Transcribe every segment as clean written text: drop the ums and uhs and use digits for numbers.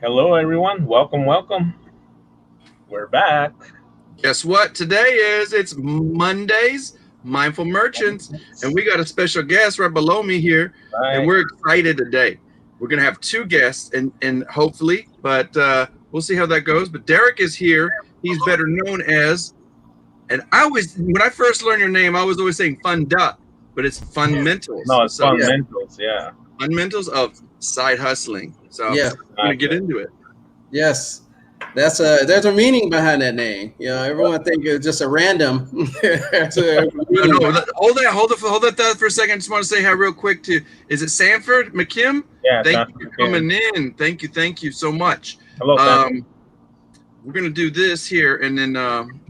Hello, everyone. Welcome. We're back. Guess what? It's Mondays, Mindful Merchants, and we got a special guest right below me here, and Right. we're excited today. We're gonna have two guests, and hopefully, but we'll see how that goes. But Derek is here. He's better known as, and when I first learned your name, I was always saying Fun Dot, but it's Fundmentals. No, it's So yeah, Fundmentalz. Yeah. Fundamentals of side hustling. So Yeah. we're gonna get into it. Yes. There's a meaning behind that name. Everyone think it's just a random. There's a meaning No, behind- hold that thought for a second. I just want to say hi real quick to, is it Sanford McKim? Yeah. Thank you for coming in. Thank you so much. Hello, Sanford. We're gonna do this here, and then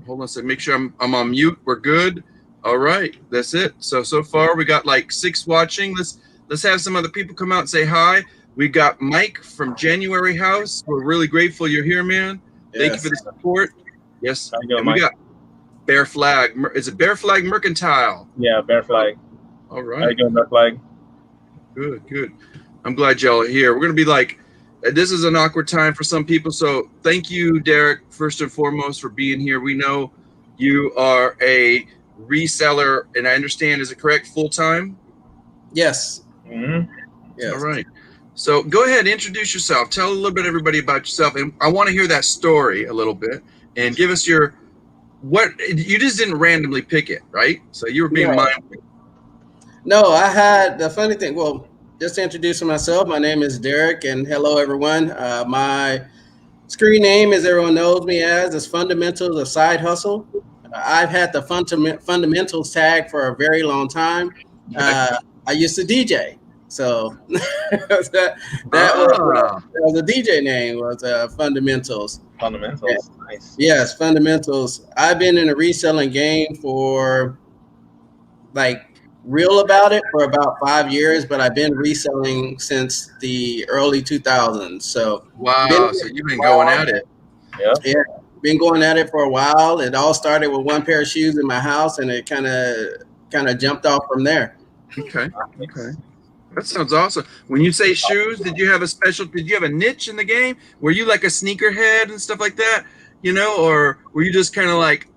hold on a second. Make sure I'm on mute. We're good. All right, that's it. So far we got like 6 watching. Let's have some other people come out and say hi. We got Mike from January House. We're really grateful you're here, man. Thank you for the support. Yes. How you doing, And Mike? we got Bear Flag. Is it Bear Flag Mercantile? Yeah, Bear Flag. All How you right. doing, Bear Flag? Good. I'm glad y'all are here. We're going to be like, this is an awkward time for some people. So thank you, Derek, first and foremost, for being here. We know you are a reseller, and I understand, is it correct, full-time? Yes. Mm-hmm. Yes. All right. So go ahead, introduce yourself. Tell a little bit everybody about yourself. And I want to hear that story a little bit and give us you just didn't randomly pick it, right? So you were being Yeah. mindful. No, I had the funny thing. Well, just introducing myself. My name is Derek, and hello, everyone. My screen name, as everyone knows me as, is Fundamentals, a side hustle. I've had the Fundamentals tag for a very long time. I used to DJ. So that was a DJ name, was Fundamentals. Fundamentalz. Nice. Yes, Fundamentals. I've been in the reselling game for real about it for about 5 years, but I've been reselling since the early 2000s. So Wow. So you've been going at it. Yeah. been going at it for a while. It all started with one pair of shoes in my house, and it kind of jumped off from there. Okay. That sounds awesome. When you say shoes, did you have a niche in the game? Were you like a sneakerhead and stuff like that? Or were you just kind of like,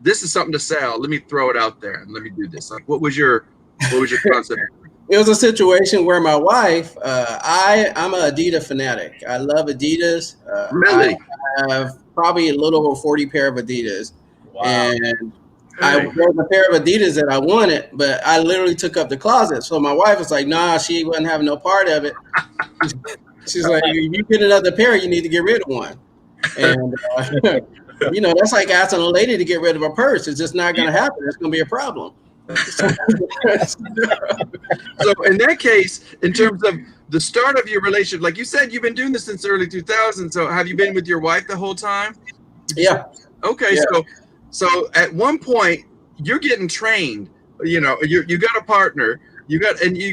this is something to sell, let me throw it out there and let me do this? Like, what was your concept? It was a situation where my wife, I'm an Adidas fanatic. I love Adidas. Really? I have probably a little over 40 pair of Adidas. Wow. And there was a pair of Adidas that I wanted, but I literally took up the closet. So my wife was like, nah, she wasn't having no part of it. She's like, you get another pair, you need to get rid of one. And, that's like asking a lady to get rid of a purse. It's just not going to happen. It's going to be a problem. So in that case, in terms of the start of your relationship, like you said, you've been doing this since early 2000s. So have you been with your wife the whole time? Yeah. Okay. Yeah. So at one point you're getting trained, you got a partner, you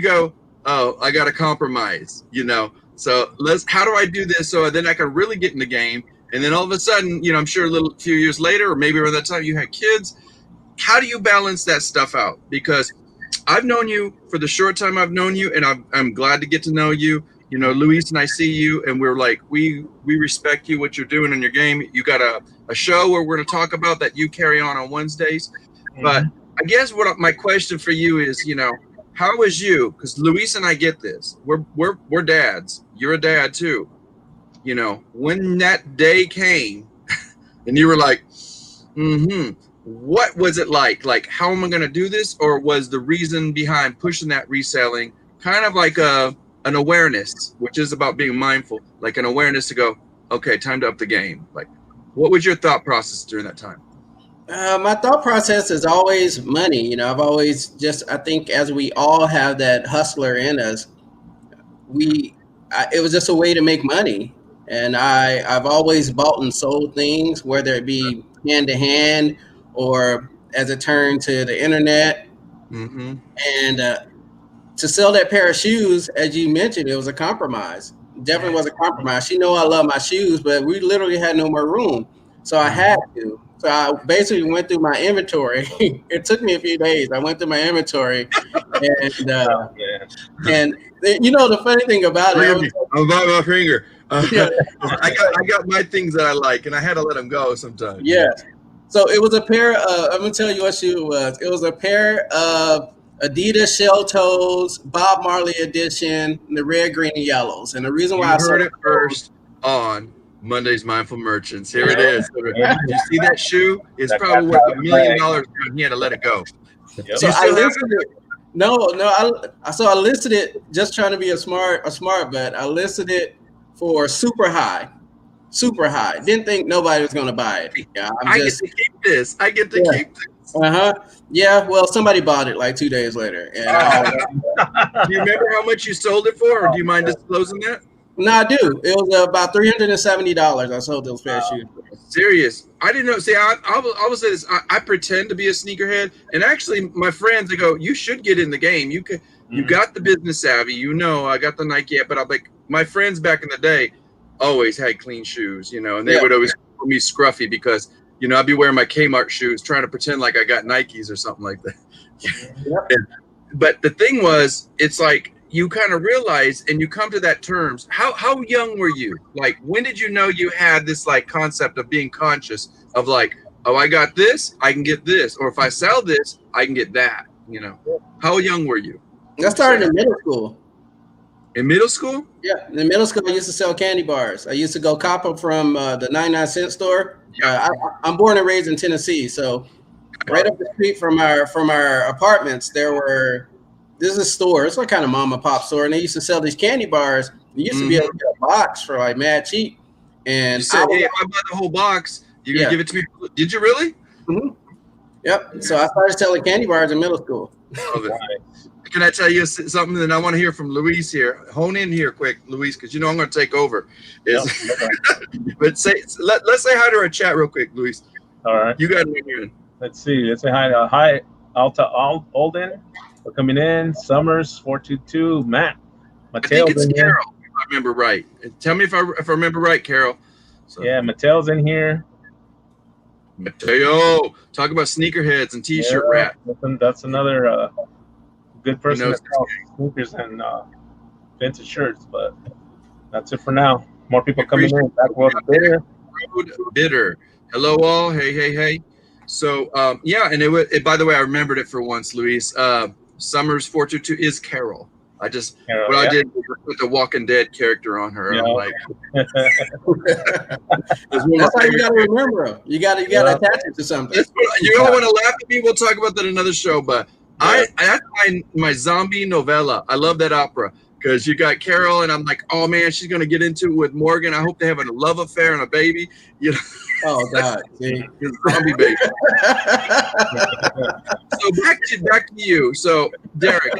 go, oh, I got to compromise, so how do I do this? So then I can really get in the game. And then all of a sudden, I'm sure few years later, or maybe around that time you had kids. How do you balance that stuff out? Because I've known you for the short time I've known you, and I'm glad to get to know you. Luis and I see you, and we're like, we respect you, what you're doing in your game. You got a show where we're going to talk about that you carry on Wednesdays. Mm-hmm. But I guess my question for you is, how was you? Because Luis and I get this. We're dads. You're a dad too. When that day came, and you were like, what was it like? Like, how am I going to do this? Or was the reason behind pushing that reselling kind of like an awareness, which is about being mindful, like an awareness to go, okay, time to up the game. Like, what was your thought process during that time? My thought process is always money. I've always I think as we all have that hustler in us, it was just a way to make money. And I've always bought and sold things, whether it be hand to hand or as it turned to the internet. Mm-hmm. And to sell that pair of shoes, as you mentioned, it was a compromise. Definitely was a compromise. She know I love my shoes, but we literally had no more room. So I had to. So I basically went through my inventory. It took me a few days. I went through my inventory and And you know the funny thing about it, I'm by my finger. Yeah. I got my things that I like, and I had to let them go sometimes. Yeah. So it was a pair of, I'm gonna tell you what shoe it was. It was a pair of Adidas Shell Toes, Bob Marley edition, the red, green, and yellows. And the reason why You I heard it first on Monday's Mindful Merchants. Here it is. Yeah. You see that shoe? It's That probably got worth $1 million. And he had to let it go. Yep. So You I still have listed it. No. So I listed it just trying to be a smart bet. I listed it for super high. Didn't think nobody was going to buy it. Yeah, I get to keep this. I get to keep this. Yeah. Well, somebody bought it like 2 days later. And Do you remember how much you sold it for, or do you mind disclosing that? no, I do. It was about $370. I sold those pair of shoes. Serious. I didn't know. See, I will say this. I pretend to be a sneakerhead, and actually, my friends, they go, "You should get in the game. You could. You got the business savvy. You know, I got the Nike app." But I'm like, my friends back in the day always had clean shoes, and they would always call me scruffy because I'd be wearing my Kmart shoes, trying to pretend like I got Nikes or something like that. But the thing was, it's like you kind of realize, and you come to that terms. How young were you? Like, when did you know you had this like concept of being conscious of like, oh, I got this, I can get this, or if I sell this, I can get that. How young were you? I started in middle school. In middle school? Yeah, in middle school, I used to sell candy bars. I used to go cop them from the 99-cent store. I'm born and raised in Tennessee, so right up the street from our apartments, this is a store. It's like kind of mom and pop store, and they used to sell these candy bars. You used to be able to get a box for like mad cheap. And you said, hey, if I buy the whole box, you're gonna give it to me. Did you really? Mm-hmm. Yep. So I started selling candy bars in middle school. Can I tell you something that I want to hear from Luis here? Hone in here quick, Luis, because I'm going to take over. But let's say hi to our chat real quick, Luis. All right. You got it here. Let's see. Let's say hi to Alta Alden for coming in. Summers 422. Matt. Mateo. I think it's Carol, if I remember right. Tell me if I remember right, Carol. So. Yeah, Mateo's in here. Mateo, talk about sneakerheads and t-shirt rap. That's another good person that sells sneakers and vintage shirts, but that's it for now. More people coming in. Backroad Bitter. Hello all. Hey. So and it by the way, I remembered it for once, Luis. Summers 422 is Carol. I did was put the Walking Dead character on her. I'm like, that's how you gotta remember them. You gotta attach it to something. You don't want to laugh at me. We'll talk about that in another show, but that's my zombie novella. I love that opera because you got Carol, and I'm like, oh man, she's gonna get into it with Morgan. I hope they have a love affair and a baby. Oh God, zombie baby. So back to you. So Derek,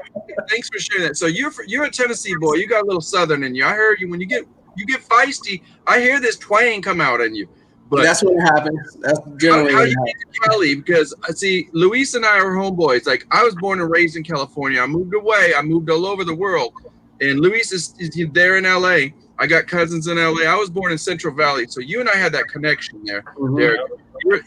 thanks for sharing that. So you're a Tennessee boy. You got a little Southern in you. I heard you when you get feisty. I hear this twang come out in you. But that's what happens. That's generally how you get to Cali, because see, Luis and I are homeboys. Like, I was born and raised in California. I moved away. I moved all over the world. And Luis is there in LA. I got cousins in LA. I was born in Central Valley. So you and I had that connection there. Mm-hmm. Derek,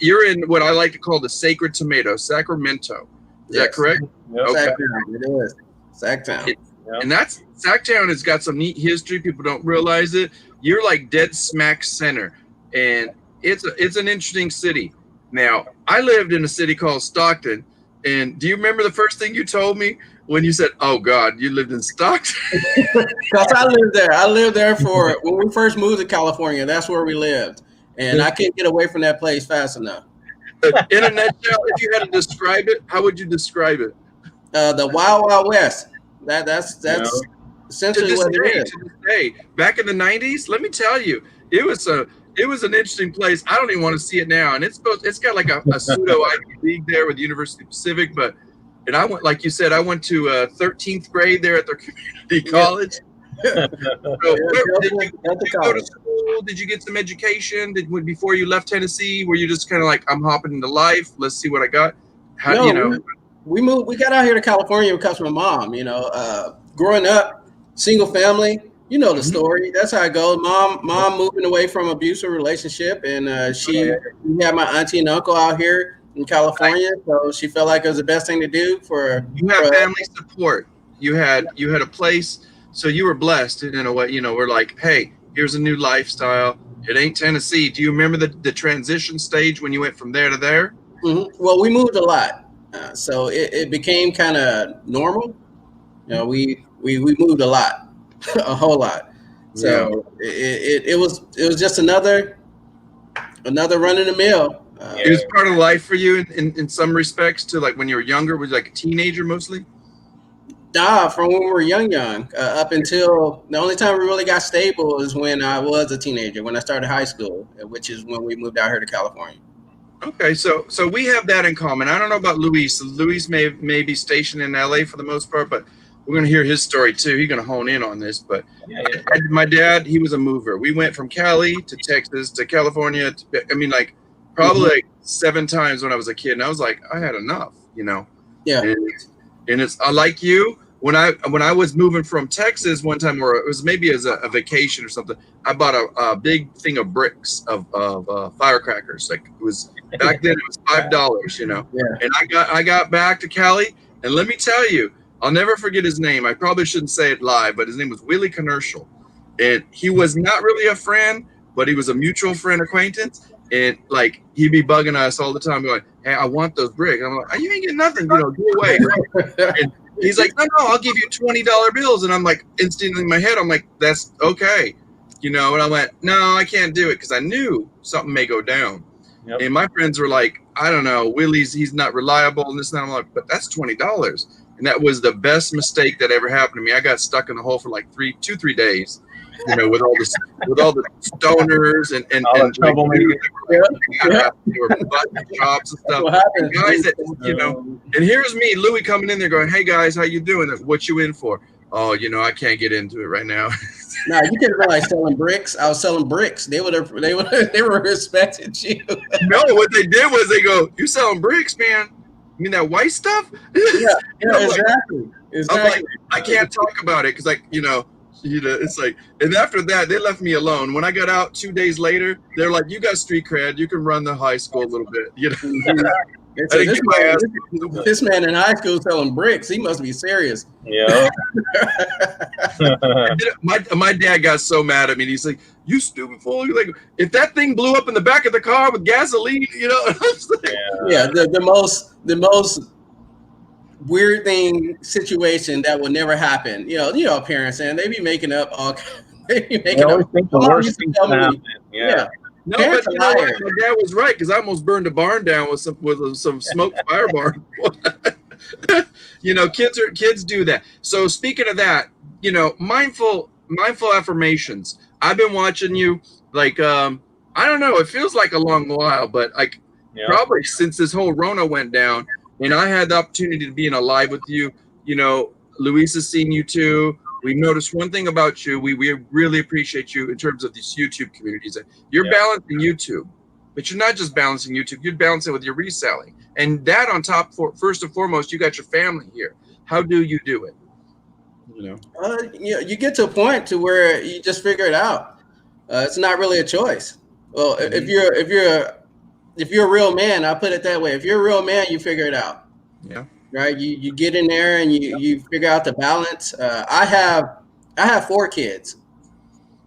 you're in what I like to call the sacred tomato, Sacramento. Is that correct? Yep. Okay. It is. Sacktown. And Sacktown has got some neat history. People don't realize it. You're like dead smack center. And it's an interesting city. Now, I lived in a city called Stockton. And do you remember the first thing you told me when you said, oh, God, you lived in Stockton? Because I lived there. I lived there when we first moved to California. That's where we lived. And I couldn't get away from that place fast enough. In a nutshell, if you had to describe it, how would you describe it? The Wild Wild West. That's essentially what it is. To this day, back in the 90s, let me tell you, it was an interesting place. I don't even want to see it now. And it's got like a pseudo Ivy League there with the University Pacific. And I went, like you said, I went to 13th grade there at their community college. Did you go to school? Did you get some education? Before you left Tennessee, were you just kind of like, I'm hopping into life. Let's see what I got. We moved. We got out here to California because of my mom. Growing up, single family. You know the story. That's how it goes. Mom moving away from abusive relationship, and we had my auntie and uncle out here in California, so she felt like it was the best thing to do for. You have family support. you had a place, so you were blessed in a way. You know, we're like, hey, here's a new lifestyle. It ain't Tennessee. Do you remember the transition stage when you went from there to there? Mm-hmm. Well, we moved a lot, so it became kind of normal. You know, we moved a lot, a whole lot. So it was just another run of the mill. It was part of life for you in some respects, to like when you were younger, was like a teenager mostly? Nah, from when we were young, up until the only time we really got stable is when I was a teenager, when I started high school, which is when we moved out here to California. Okay, so we have that in common. I don't know about Luis. Luis may be stationed in LA for the most part, but we're going to hear his story too. He's going to hone in on this. But my dad, he was a mover. We went from Cali to Texas to California. Probably like 7 times when I was a kid, and I was like, I had enough, you know. Yeah. And it's like you. When I was moving from Texas one time, or it was maybe as a vacation or something, I bought a big thing of bricks of firecrackers. Like it was back then, it was $5, you know. Yeah. And I got back to Cali, and let me tell you, I'll never forget his name. I probably shouldn't say it live, but his name was Willie Commercial, and he was not really a friend, but he was a mutual friend acquaintance. And like he'd be bugging us all the time, going, "Hey, I want those bricks." I'm like, "Oh, you ain't getting nothing, you know, go away." And he's like, no, I'll give you $20 bills. And I'm like, instantly in my head, I'm like, that's okay. You know, and I went, no, I can't do it, because I knew something may go down. Yep. And my friends were like, I don't know, he's not reliable and this and that. I'm like, but that's $20. And that was the best mistake that ever happened to me. I got stuck in the hole for like 3 days, you know, with all the stoners and all the trouble. They were button chops and stuff. And guys that, you know, and here's me, Louie, coming in there going, hey guys, how you doing? What you in for? Oh, you know, I can't get into it right now. No, you didn't realize selling bricks. I was selling bricks. They were respecting you. No, what they did was they go, you selling bricks, man? You mean that white stuff? Yeah, exactly. I'm like, I can't talk about it, because, like, you know, it's like, and after that, they left me alone. When I got out 2 days later, they're like, you got street cred. You can run the high school a little bit. You know? This man in high school selling bricks, he must be serious. Yeah. my dad got so mad at me. He's like, you stupid fool. You're like, if that thing blew up in the back of the car with gasoline, you know. Yeah, the most weird situation that will never happen. You know, parents, and they be making up all. They always think the worst things can happen. Yeah. No, but you know what? My dad was right, because I almost burned a barn down with some smoked fire barn. You know, kids do that. So speaking of that, you know, mindful affirmations. I've been watching you, like, I don't know, it feels like a long while, but like probably since this whole Rona went down, and I had the opportunity to be in a live with you. You know, Luis has seen you too. We noticed one thing about you. We really appreciate you in terms of these YouTube communities. You're balancing YouTube, but you're not just balancing YouTube. You're balancing with your reselling, and that on top. First and foremost, you got your family here. How do you do it? You know, you get to a point to where you just figure it out. It's not really a choice. Well, if you're a real man, I'll put it that way. If you're a real man, you figure it out. Yeah. Right, you get in there and you figure out the balance. I have 4 kids.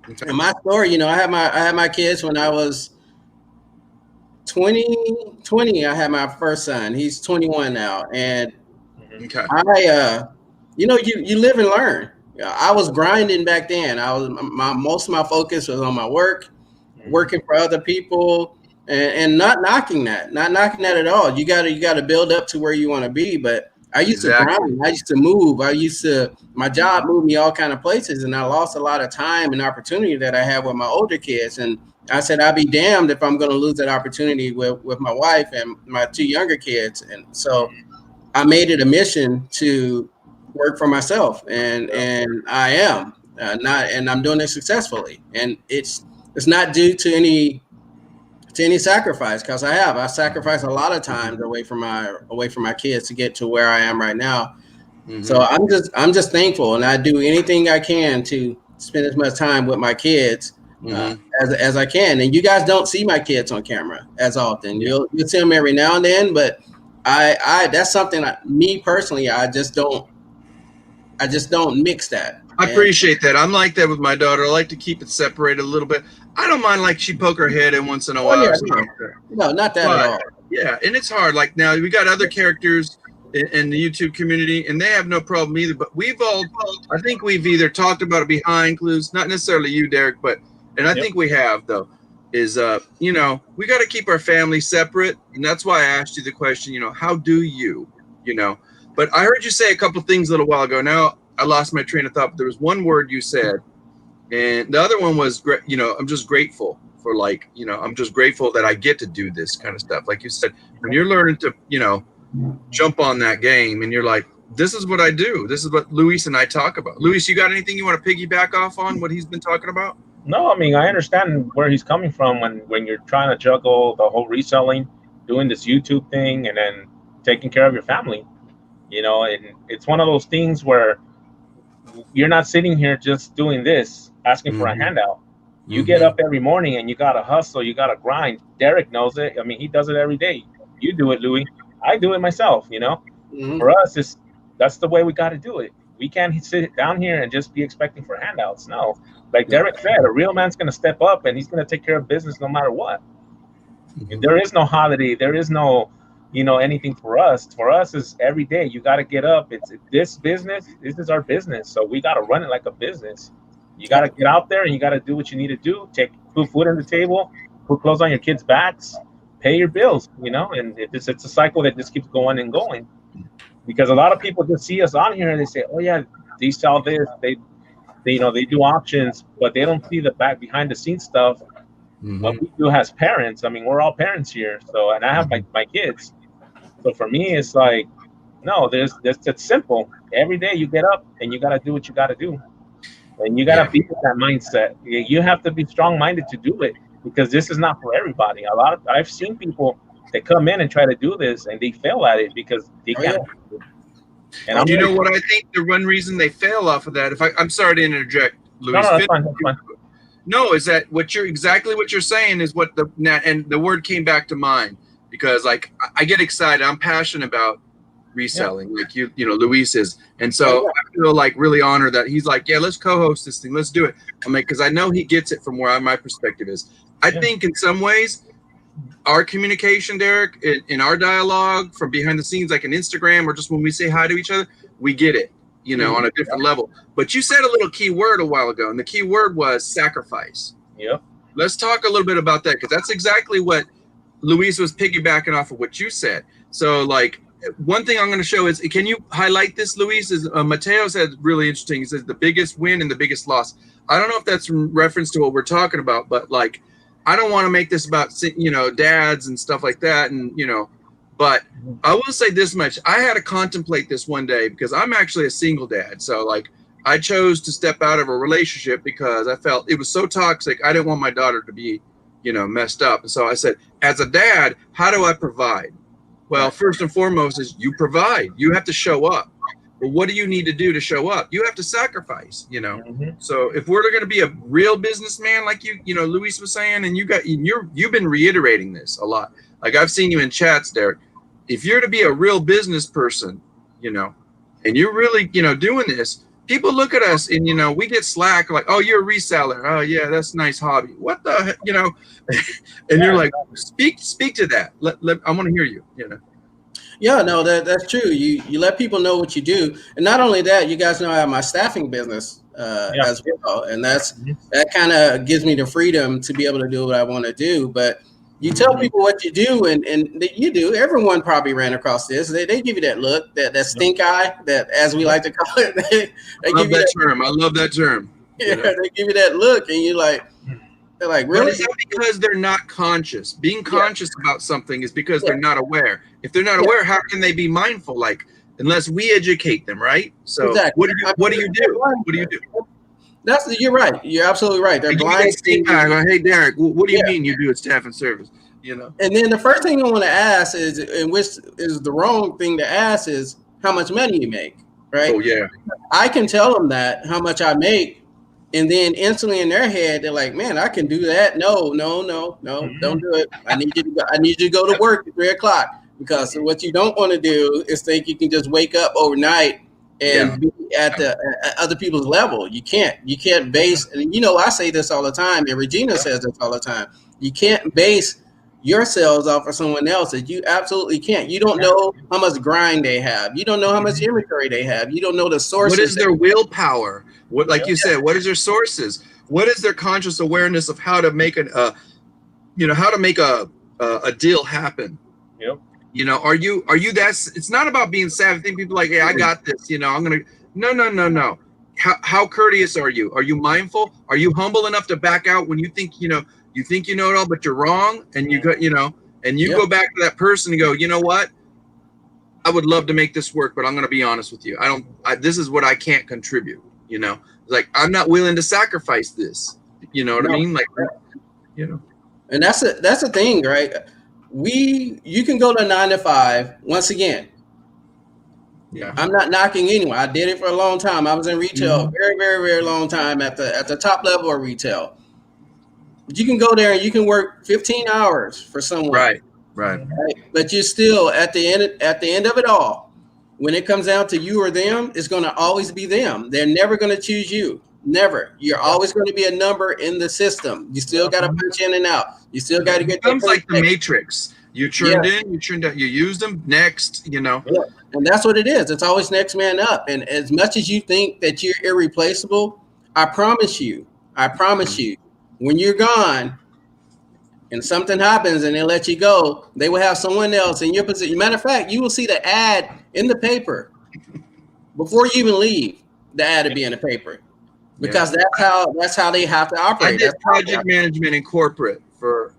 Okay. And my story, you know, I had my kids when I was 20. I had my first son. He's 21 now, and you know, you live and learn. I was grinding back then. Most of my focus was on my work, working for other people. And not knocking that at all. You gotta build up to where you want to be. But I used to grind. I used to move. My job moved me all kind of places, and I lost a lot of time and opportunity that I had with my older kids. And I said, I'd be damned if I'm going to lose that opportunity with my wife and my 2 younger kids. And so I made it a mission to work for myself, and I am and I'm doing it successfully. And it's not due to any sacrifice, because I sacrificed a lot of times away from my kids to get to where I am right now. Mm-hmm. So I'm just thankful, and I do anything I can to spend as much time with my kids as I can. And you guys don't see my kids on camera as often. You'll see them every now and then, but I that's something me personally, I just don't I just don't mix that. I appreciate that. I'm like that with my daughter. I like to keep it separated a little bit. I don't mind like she poke her head in once in a while. No, not that at all. Yeah, and it's hard. Like now we got other characters in the YouTube community, and they have no problem either. But I think we've either talked about it behind clues, not necessarily you, Derek, and I think we have though. Is we got to keep our family separate, and that's why I asked you the question. How do you, But I heard you say a couple things a little while ago. Now I lost my train of thought. But there was one word you said, and the other one was, I'm just grateful for I'm just grateful that I get to do this kind of stuff. Like you said, when you're learning to, jump on that game, and you're like, this is what I do. This is what Luis and I talk about. Luis, you got anything you want to piggyback off on what he's been talking about? No, I mean, I understand where he's coming from when you're trying to juggle the whole reselling, doing this YouTube thing, and then taking care of your family, and it's one of those things where you're not sitting here just doing this, asking for a handout. You get up every morning and you got to hustle, you got to grind. Derek knows it. I mean, he does it every day. You do it, Louie. I do it myself, For us, that's the way we got to do it. We can't sit down here and just be expecting for handouts. No, like Derek said, a real man's going to step up and he's going to take care of business no matter what. There is no holiday. There is no, anything for us. For us is every day. You got to get up. It's this business. This is our business. So we got to run it like a business. You got to get out there and you got to do what you need to do. Put food on the table, put clothes on your kids' backs, pay your bills, and it's a cycle that just keeps going and going. Because a lot of people just see us on here and they say, oh yeah, they sell this, they do auctions, but they don't see the behind the scenes stuff. What we do as parents. I mean, we're all parents here. So, and I have my kids. So for me, it's like, no, it's simple. Every day you get up and you got to do what you got to do. And you got to be with that mindset. You have to be strong-minded to do it, because this is not for everybody. I've seen people that come in and try to do this and they fail at it because they can't. And do you know what I think the one reason they fail off of that? I'm sorry to interject, Luis. No, that's fine. No, is that exactly what you're saying is what the word came back to mind, because like I get excited. I'm passionate about reselling, like Luis is, and so I feel like really honored that he's like, let's co-host this thing, let's do it. I mean, because I know he gets it from where my perspective is. I think in some ways our communication, Derek, in our dialogue from behind the scenes, like an Instagram or just when we say hi to each other, we get it, on a different level. But you said a little key word a while ago, and the key word was sacrifice. Let's talk a little bit about that, because that's exactly what Luis was piggybacking off of what you said. So like, one thing I'm going to show is, can you highlight this, Luis? Is Mateo said really interesting. He says the biggest win and the biggest loss. I don't know if that's in reference to what we're talking about, but like, I don't want to make this about, dads and stuff like that. And, but I will say this much. I had to contemplate this one day because I'm actually a single dad. So like, I chose to step out of a relationship because I felt it was so toxic. I didn't want my daughter to be, messed up. And so I said, as a dad, how do I provide? Well, first and foremost is you provide. You have to show up. But what do you need to do to show up? You have to sacrifice, So if we're going to be a real businessman, like Luis was saying, and you've been reiterating this a lot. Like I've seen you in chats, Derek. If you're to be a real business person, and you're really, doing this, people look at us and, we get slack like, oh, you're a reseller. Oh yeah, that's a nice hobby. What the, and you're like, speak to that. I want to hear you, Yeah, no, that's true. You let people know what you do. And not only that, you guys know I have my staffing business as well. And that kind of gives me the freedom to be able to do what I want to do. But you tell people what you do, and you do. Everyone probably ran across this. They give you that look, that stink eye, that, as we like to call it. They love that term. I love that term. Yeah, they give you that look, and you're like, they're like, really? But is that because they're not conscious? Being conscious about something is because they're not aware. If they're not aware, how can they be mindful? Like, unless we educate them, right? So what do you do? You're right. You're absolutely right. They're blind. Hey, Derek, what do you mean you do at staff and service? And then the first thing I want to ask is, and which is the wrong thing to ask, is how much money you make, right? Oh yeah. I can tell them that how much I make, and then instantly in their head they're like, "Man, I can do that." No, don't do it. I need you to go to work at 3:00, because what you don't want to do is think you can just wake up overnight and be at the at other people's level. You can't base, and I say this all the time, and Regina says this all the time. You can't base your sales off of someone else's. You absolutely can't. You don't know how much grind they have. You don't know how much inventory they have. You don't know the sources. What is their willpower? What, like you said, what is their sources? What is their conscious awareness of how to make a deal happen? Yep. Are you it's not about being savvy. I think people are like, hey, I got this, I'm gonna no. How courteous are you? Are you mindful? Are you humble enough to back out when you think you know it all, but you're wrong, and you go, and you go back to that person and go, you know what? I would love to make this work, but I'm going to be honest with you. This is what I can't contribute. Like I'm not willing to sacrifice this. You know what I mean? Like, And that's the thing, right? You can go to 9 to 5 once again. Yeah. I'm not knocking anyone. I did it for a long time. I was in retail very, very, very long time at the top level of retail. But you can go there and you can work 15 hours for someone. Right. But you still at the end of it all, when it comes down to you or them, it's going to always be them. They're never going to choose you. Never. You're always going to be a number in the system. You still got to punch in and out. You still got to get. It comes like the Matrix. You churned in, you churned out, you used them. Next, Yeah. And that's what it is. It's always next man up. And as much as you think that you're irreplaceable, I promise you, when you're gone and something happens and they let you go, they will have someone else in your position. Matter of fact, you will see the ad in the paper before you even leave. The ad will be in the paper because that's how they have to operate. I did project management in corporate for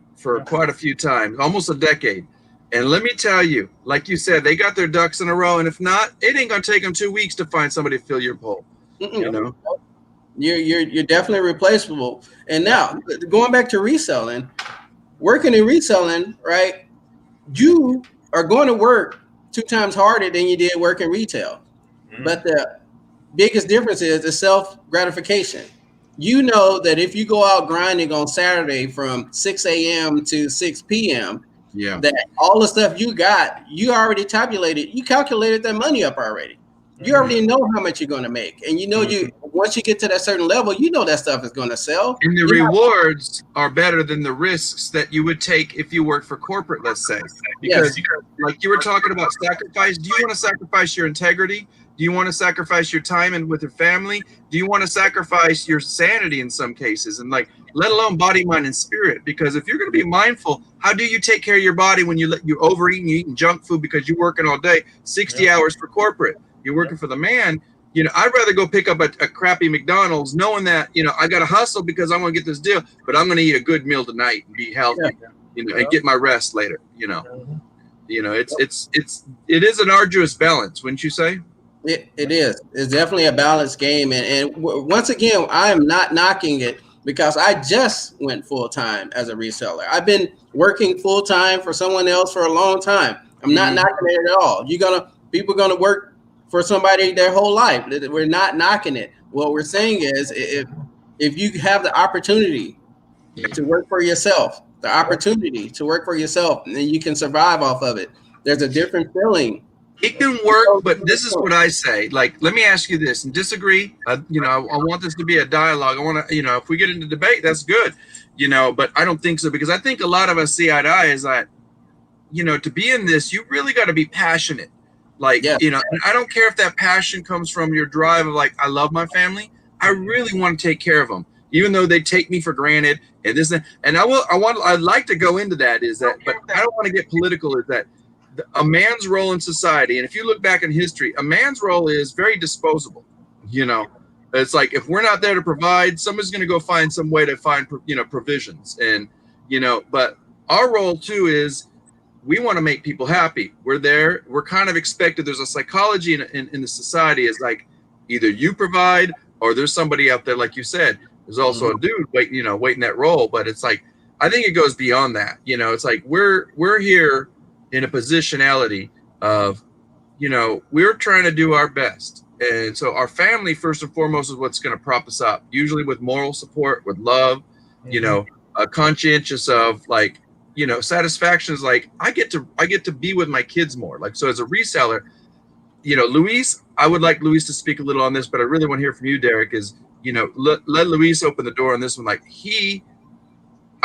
quite a few times, almost a decade. And let me tell you, like you said, they got their ducks in a row. And if not, it ain't going to take them 2 weeks to find somebody to fill your hole. You're definitely replaceable. And now going back to reselling, working in reselling, right? You are going to work 2 times harder than you did working retail. But the biggest difference is the self-gratification. You know that if you go out grinding on Saturday from 6 a.m. to 6 p.m., that all the stuff you got, you already calculated that money up already. You already know how much you're going to make. And once you get to that certain level, that stuff is going to sell. And the rewards are better than the risks that you would take if you work for corporate, let's say. Because like you were talking about sacrifice, do you want to sacrifice your integrity? Do you want to sacrifice your time and with your family? Do you want to sacrifice your sanity in some cases? And like, let alone body, mind, and spirit? Because if you're going to be mindful, how do you take care of your body when you overeat and you're eating junk food because you're working all day, 60 hours for corporate? You're working for the man. I'd rather go pick up a crappy McDonald's knowing that, I got to hustle because I'm going to get this deal, but I'm going to eat a good meal tonight and be healthy, and get my rest later. It is an arduous balance, wouldn't you say? It is. It's definitely a balanced game. And once again, I am not knocking it because I just went full time as a reseller. I've been working full time for someone else for a long time. I'm not knocking it at all. People are going to work for somebody their whole life. We're not knocking it. What we're saying is if you have the opportunity to work for yourself, and then you can survive off of it, there's a different feeling. It can work, but this is what I say. Like, let me ask you this and disagree. I want this to be a dialogue. I want to, if we get into debate, that's good, but I don't think so, because I think a lot of us see eye to eye is that, to be in this, you really got to be passionate. Like, and I don't care if that passion comes from your drive of like, I love my family. I really want to take care of them, even though they take me for granted and this, and I'd like to go into that but I don't want to get political, is that a man's role in society, and if you look back in history, a man's role is very disposable. It's like, if we're not there to provide, somebody's going to go find some way to find provisions, and but our role too is we want to make people happy. We're there, we're kind of expected. There's a psychology in the society is like, either you provide or there's somebody out there, like you said, there's also a dude waiting that role. But it's like, I think it goes beyond that. It's like we're here in a positionality of, we're trying to do our best. And so our family, first and foremost, is what's going to prop us up, usually with moral support, with love, conscientious of like, satisfaction is like, I get to be with my kids more. Like, so as a reseller, Luis, I would like Luis to speak a little on this, but I really want to hear from you, Derek, is, let Luis open the door on this one. Like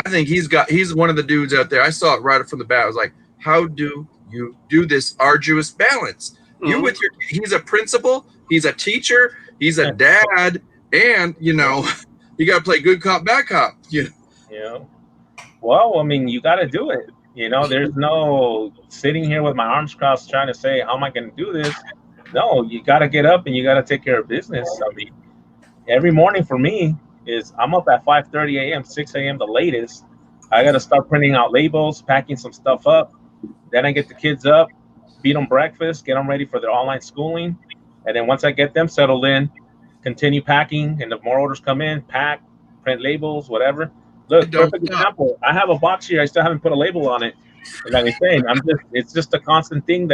I think he's one of the dudes out there. I saw it right from the bat. I was like, how do you do this arduous balance? Mm-hmm. He's a principal, he's a teacher, he's a dad, and you got to play good cop, bad cop. Yeah. Well, I mean, you got to do it. There's no sitting here with my arms crossed trying to say, how am I going to do this? No, you got to get up and you got to take care of business. I mean, every morning for me is I'm up at 5:30 a.m., 6 a.m. the latest. I got to start printing out labels, packing some stuff up. Then I get the kids up, feed them breakfast, get them ready for their online schooling. And then once I get them settled in, continue packing. And if more orders come in, pack, print labels, whatever. Look, perfect example. I have a box here. I still haven't put a label on it. And like I'm saying, it's just a constant thing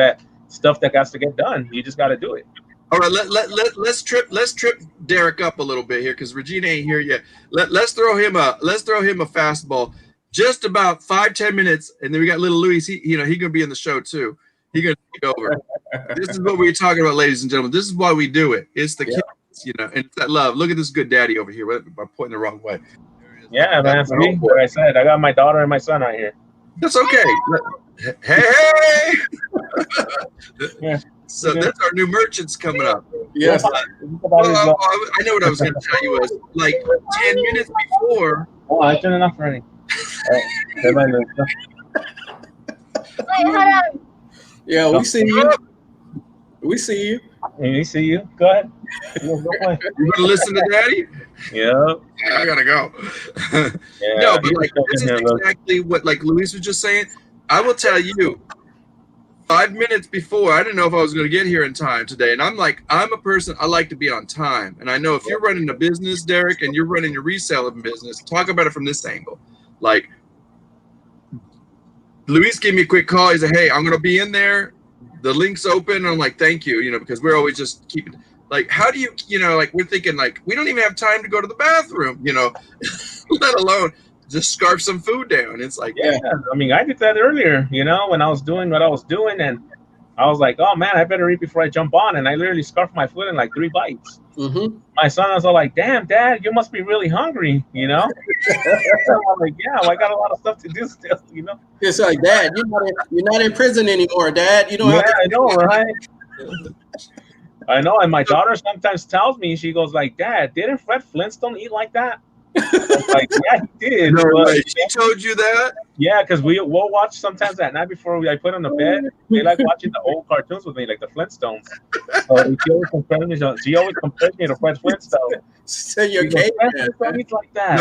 stuff that has to get done. You just got to do it. All right, let's trip Derek up a little bit here because Regina ain't here yet. Let's throw him a fastball. Just about 5-10 minutes, and then we got little Luis. He gonna be in the show too. He gonna take over. This is what we're talking about, ladies and gentlemen. This is why we do it. It's the kids, and it's that love. Look at this good daddy over here. I'm pointing the wrong way. Yeah, man. See, like I said, I got my daughter and my son right here. That's okay. Hey. Yeah. So that's our new merchants coming up. Yes. I know what I was going to tell you was like 10 minutes before. Oh, I turned it off already. Wait, hold on. Yeah, we see you. We see you. We see you. Go ahead. You going to listen to Daddy? Yeah. I gotta go. No, but like this is exactly what like Luis was just saying. I will tell you, 5 minutes before, I didn't know if I was going to get here in time today. And I'm a person, I like to be on time. And I know if you're running a business, Derek, and you're running a reselling business, talk about it from this angle. Like, Luis gave me a quick call. He said, hey, I'm going to be in there. The link's open. And I'm like, thank you, because we're always just keeping, like, how do you, like, we're thinking, like, we don't even have time to go to the bathroom, let alone just scarf some food down. It's like, yeah, I mean, I did that earlier, when I was doing what I was doing, and I was like, oh man, I better eat before I jump on, and I literally scarfed my food in like 3 bites. Mm-hmm. My son was all like, damn, Dad, you must be really hungry, I'm like, yeah, well, I got a lot of stuff to do still, It's like, Dad, you're not in prison anymore, Dad. You don't have to. I know, right? I know, and my daughter sometimes tells me, she goes like, Dad, didn't Fred Flintstone eat like that? I'm like, yeah, he did. No, she told you that? Yeah, because we'll watch sometimes at night before I put on the bed. They like watching the old cartoons with me, like the Flintstones. So she always compares me to Fred Flintstone. So you're gay, like that.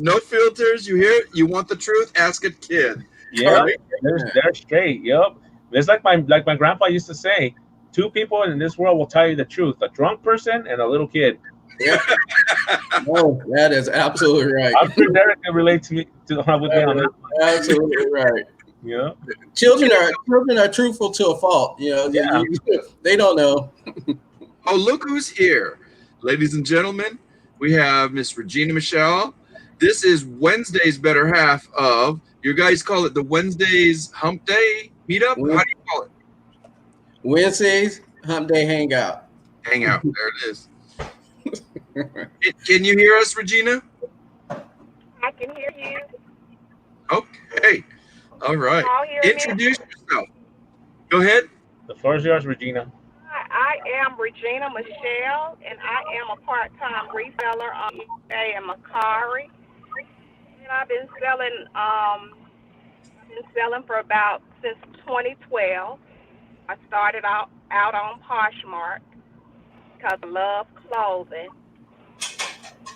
No filters. You hear? You want the truth? Ask a kid. Yeah, right? They're straight. Yep. It's like my grandpa used to say, 2 people in this world will tell you the truth: a drunk person and a little kid. Yeah. No, that is absolutely right. I'm sure Derek can relate with me on this. Absolutely right. Yeah. Children are truthful to a fault. They don't know. Oh, look who's here, ladies and gentlemen. We have Miss Regina Michelle. This is Wednesday's better half of. You guys call it the Wednesdays Hump Day meetup. How do you call it? Wednesdays Hump Day Hangout. Hangout. There it is. Can you hear us, Regina? I can hear you. Okay. All right. Introduce yourself. Go ahead. The floor is yours, Regina. I am Regina Michelle, and I am a part-time reseller on eBay and Mercari. And I've been selling for since 2012. I started out on Poshmark because I love clothing.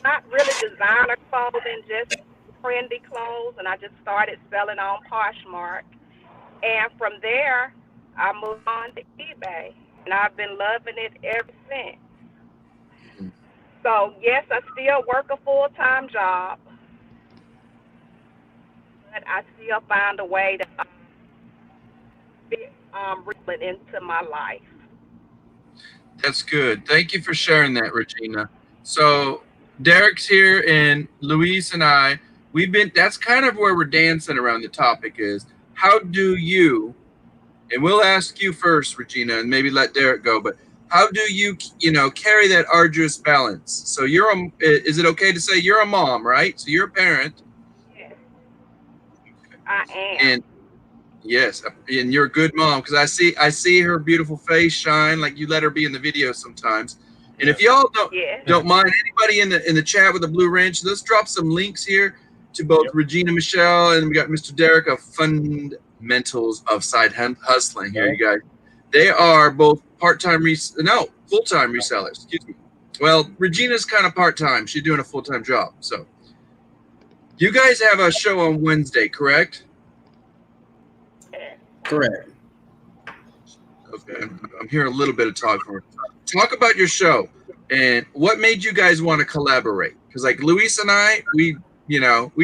Not really designer clothing, just trendy clothes, and I just started selling on Poshmark. And from there, I moved on to eBay, and I've been loving it ever since. So, yes, I still work a full-time job, but I still find a way to bring it into my life. That's good. Thank you for sharing that, Regina. So Derek's here, and Luis and I, that's kind of where we're dancing around the topic is, how do you and we'll ask you first, Regina, and maybe let Derek go. But how do you carry that arduous balance? So is it okay to say you're a mom, right? So you're a parent. Yes, I am. And yes, and you're a good mom because I see her beautiful face shine. Like you let her be in the video sometimes. And if y'all don't mind, anybody in the chat with a blue wrench, let's drop some links here to both Regina Michelle and we got Mr. Derek of Fundmentalz of Side Hustling here, you guys. They are both full-time resellers. Excuse me. Well, Regina's kind of part-time. She's doing a full-time job. So you guys have a show on Wednesday, correct? Correct. Okay, I'm hearing a little bit of talk from her. Talk about your show and what made you guys want to collaborate. Because like Luis and I, we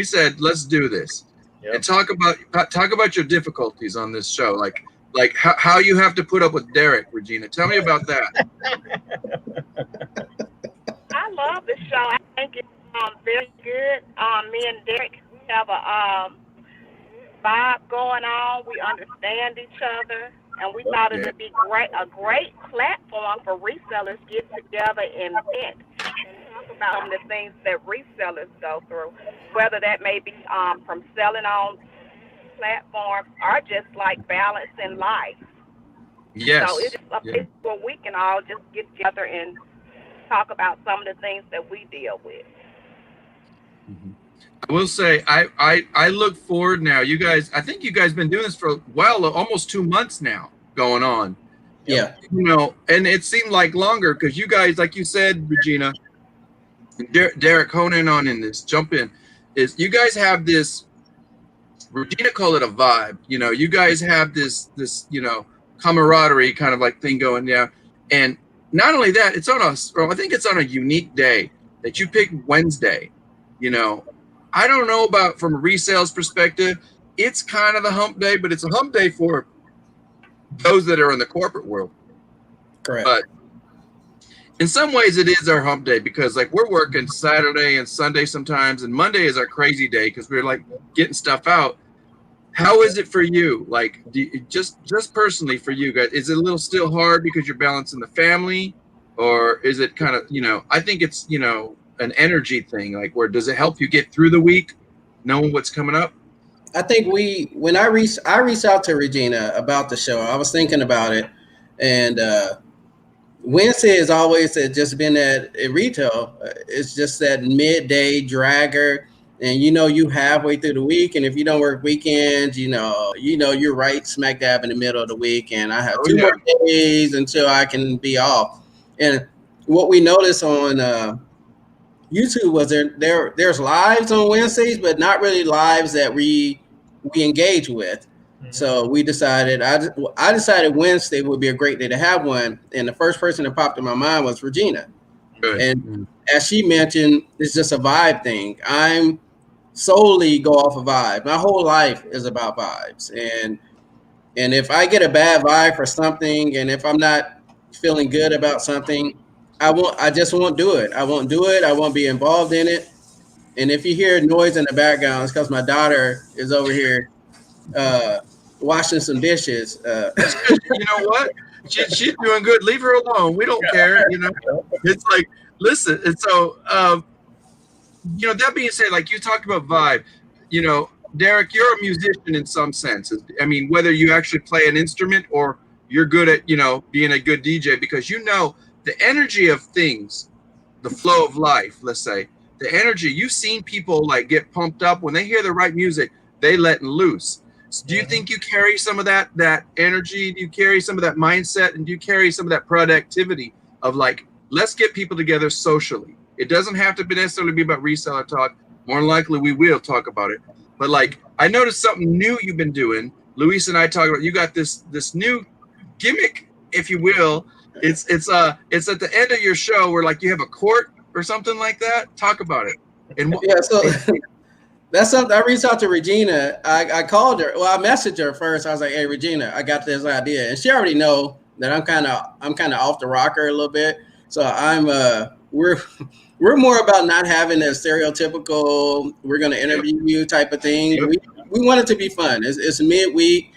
said let's do this and talk about your difficulties on this show. Like how you have to put up with Derek, Regina. Tell me about that. I love the show. I think it's very good. Me and Derek have a vibe going on. We understand each other, and we thought it would be a great platform for resellers to get together and vent and talk about some of the things that resellers go through, whether that may be from selling on platforms or just like balancing life. Yes. So it's just a place where we can all just get together and talk about some of the things that we deal with. Mm-hmm. I will say I look forward now. You guys, I think you guys been doing this for almost 2 months now going on. Yeah. And it seemed like longer because you guys, like you said, Regina, Derek, hone in on jump in, is you guys have this, Regina called it a vibe. You guys have this camaraderie kind of like thing going, and not only that, I think it's on a unique day that you pick Wednesday. I don't know about from a resales perspective, it's kind of the hump day, but it's a hump day for those that are in the corporate world. Correct. But in some ways it is our hump day because like we're working Saturday and Sunday sometimes, and Monday is our crazy day because we're like getting stuff out. How is it for you? Like just personally for you guys, is it a little still hard because you're balancing the family, or is it kind of, I think it's, an energy thing, like where does it help you get through the week knowing what's coming up? I think when I reached out to Regina about the show, I was thinking about it, and Wednesday has always just been at retail. It's just that midday dragger, and you halfway through the week, and if you don't work weekends, you're right smack dab in the middle of the week, and I have 2 more days until I can be off. And what we noticed on YouTube was there's lives on Wednesdays, but not really lives that we engage with. Mm-hmm. So we decided, I decided Wednesday would be a great day to have one. And the first person that popped in my mind was Regina. Good. And as she mentioned, it's just a vibe thing. I'm solely go off of vibe. My whole life is about vibes. And if I get a bad vibe for something, and if I'm not feeling good about something, I just won't do it. I won't do it. I won't be involved in it. And if you hear noise in the background, it's because my daughter is over here washing some dishes. You know what? She's doing good. Leave her alone. We don't care. It's like, listen. And so, that being said, like you talked about vibe, Derek, you're a musician in some sense. I mean, whether you actually play an instrument or you're good at, being a good DJ, because the energy of things, the flow of life, let's say, the energy, you've seen people like get pumped up when they hear the right music, they letting loose. So do you think you carry some of that energy? Do you carry some of that mindset? And do you carry some of that productivity of like, let's get people together socially? It doesn't have to necessarily be about reseller talk. More than likely we will talk about it. But like, I noticed something new you've been doing. Luis and I talked about, you got this new gimmick, if you will. It's at the end of your show where like you have a court or something like that. Talk about it. And so that's something. I reached out to Regina. I called her. Well, I messaged her first. I was like, "Hey, Regina, I got this idea," and she already know that I'm kind of off the rocker a little bit. So we're more about not having a stereotypical "we're going to interview you" type of thing. We want it to be fun. It's midweek.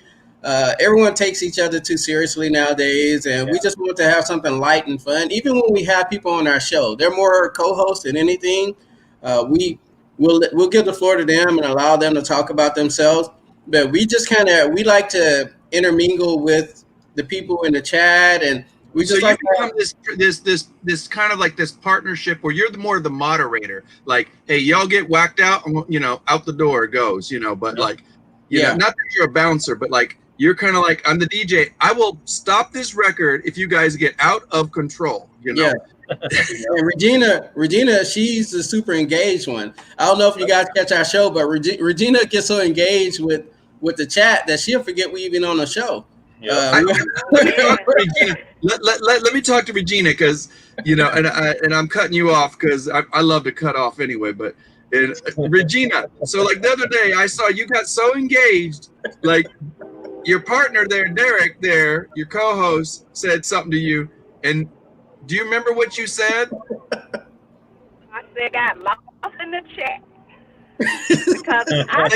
everyone takes each other too seriously nowadays, and we just want to have something light and fun. Even when we have people on our show, they're more co-hosts than anything. We'll give the floor to them and allow them to talk about themselves. But we just we like to intermingle with the people in the chat, and we just so like you become this kind of like this partnership where you're more the moderator. Like, hey, y'all get whacked out, out the door it goes, But like, not that you're a bouncer, but like you're kind of like, I'm the DJ. I will stop this record if you guys get out of control. Yeah. And Regina, she's the super engaged one. I don't know if you guys catch our show, but Regina gets so engaged with the chat that she'll forget we even on the show. Let me talk to Regina because and I'm cutting you off because I love to cut off anyway. But Regina, so like the other day I saw you got so engaged, like your partner there, Derek, your co-host, said something to you, and do you remember what you said? I said I got lost in the chat. Because I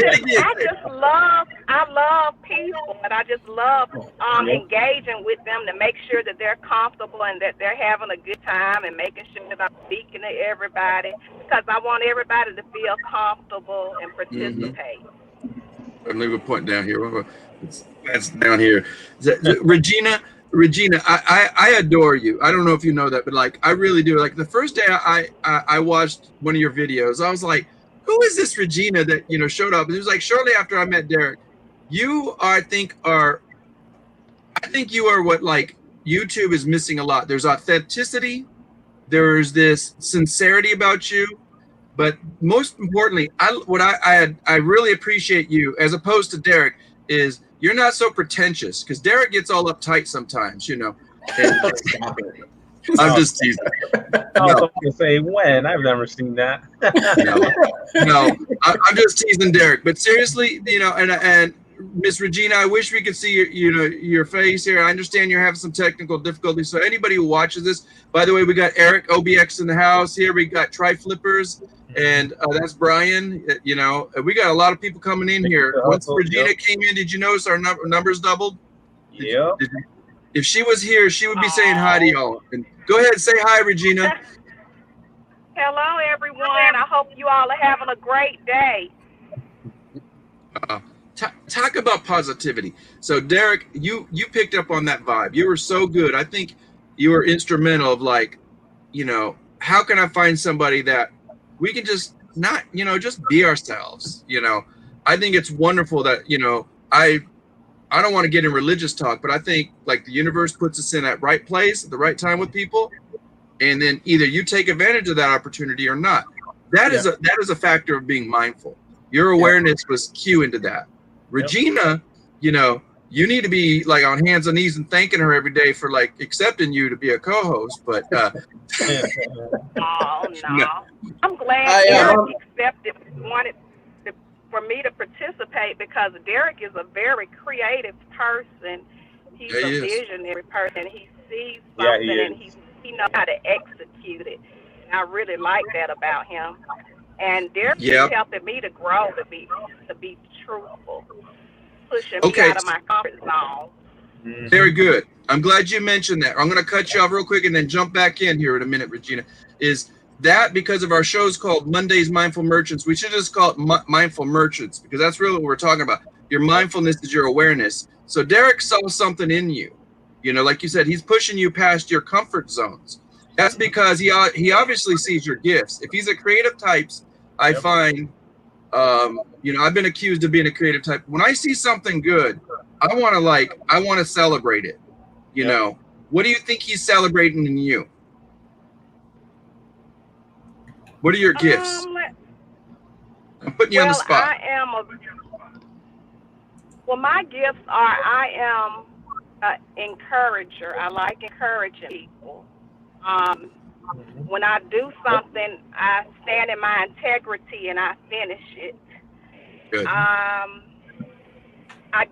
love people, and I just love engaging with them to make sure that they're comfortable and that they're having a good time, and making sure that I'm speaking to everybody, because I want everybody to feel comfortable and participate. I'm leaving a point down here. That's down here. Regina, I adore you. I don't know if you know that, but like I really do. Like the first day I watched one of your videos, I was like, who is this Regina that showed up? And it was like shortly after I met Derek. You are, I think you are what like YouTube is missing a lot. There's authenticity, there's this sincerity about you, but most importantly, I really appreciate you as opposed to Derek is you're not so pretentious, because Derek gets all uptight sometimes, And, I'm just teasing. I was going to say when. I've never seen that. No, I'm just teasing Derek. But seriously, and Miss Regina, I wish we could see your face here. I understand you're having some technical difficulties. So anybody who watches this, by the way, we got Eric OBX in the house here. We got Tri Flippers, and that's Brian. We got a lot of people coming in here. Once Regina came in, did you notice our numbers doubled? Yeah. If she was here, she would be saying hi to y'all. And go ahead and say hi, Regina. Hello, everyone. I hope you all are having a great day. Talk about positivity. So, Derek, you picked up on that vibe. You were so good. I think you were instrumental of like, how can I find somebody that we can just not, just be ourselves. I think it's wonderful that, I don't want to get in religious talk, but I think like the universe puts us in that right place at the right time with people, and then either you take advantage of that opportunity or not. That is a factor of being mindful. Your awareness was cue into that. Regina, you need to be like on hands and knees and thanking her every day for like accepting you to be a co-host. But oh no, I'm glad Derek accepted, wanted for me to participate, because Derek is a very creative person. He's a visionary person. He sees something and he knows how to execute it. And I really like that about him. And Derek is helping me to grow, to be truthful, pushing me out of my comfort zone. Very good. I'm glad you mentioned that. I'm going to cut you off real quick and then jump back in here in a minute, Regina. Is that because of our show's called Monday's Mindful Merchants? We should just call it Mindful Merchants, because that's really what we're talking about. Your mindfulness is your awareness. So Derek saw something in you. Like you said, he's pushing you past your comfort zones. That's because he obviously sees your gifts. If he's a creative type, I find, I've been accused of being a creative type. When I see something good, I want to celebrate it. What do you think he's celebrating in you? What are your gifts? I'm putting you on the spot. My gifts are, I am an encourager. I like encouraging people. When I do something, I stand in my integrity and I finish it. Good. I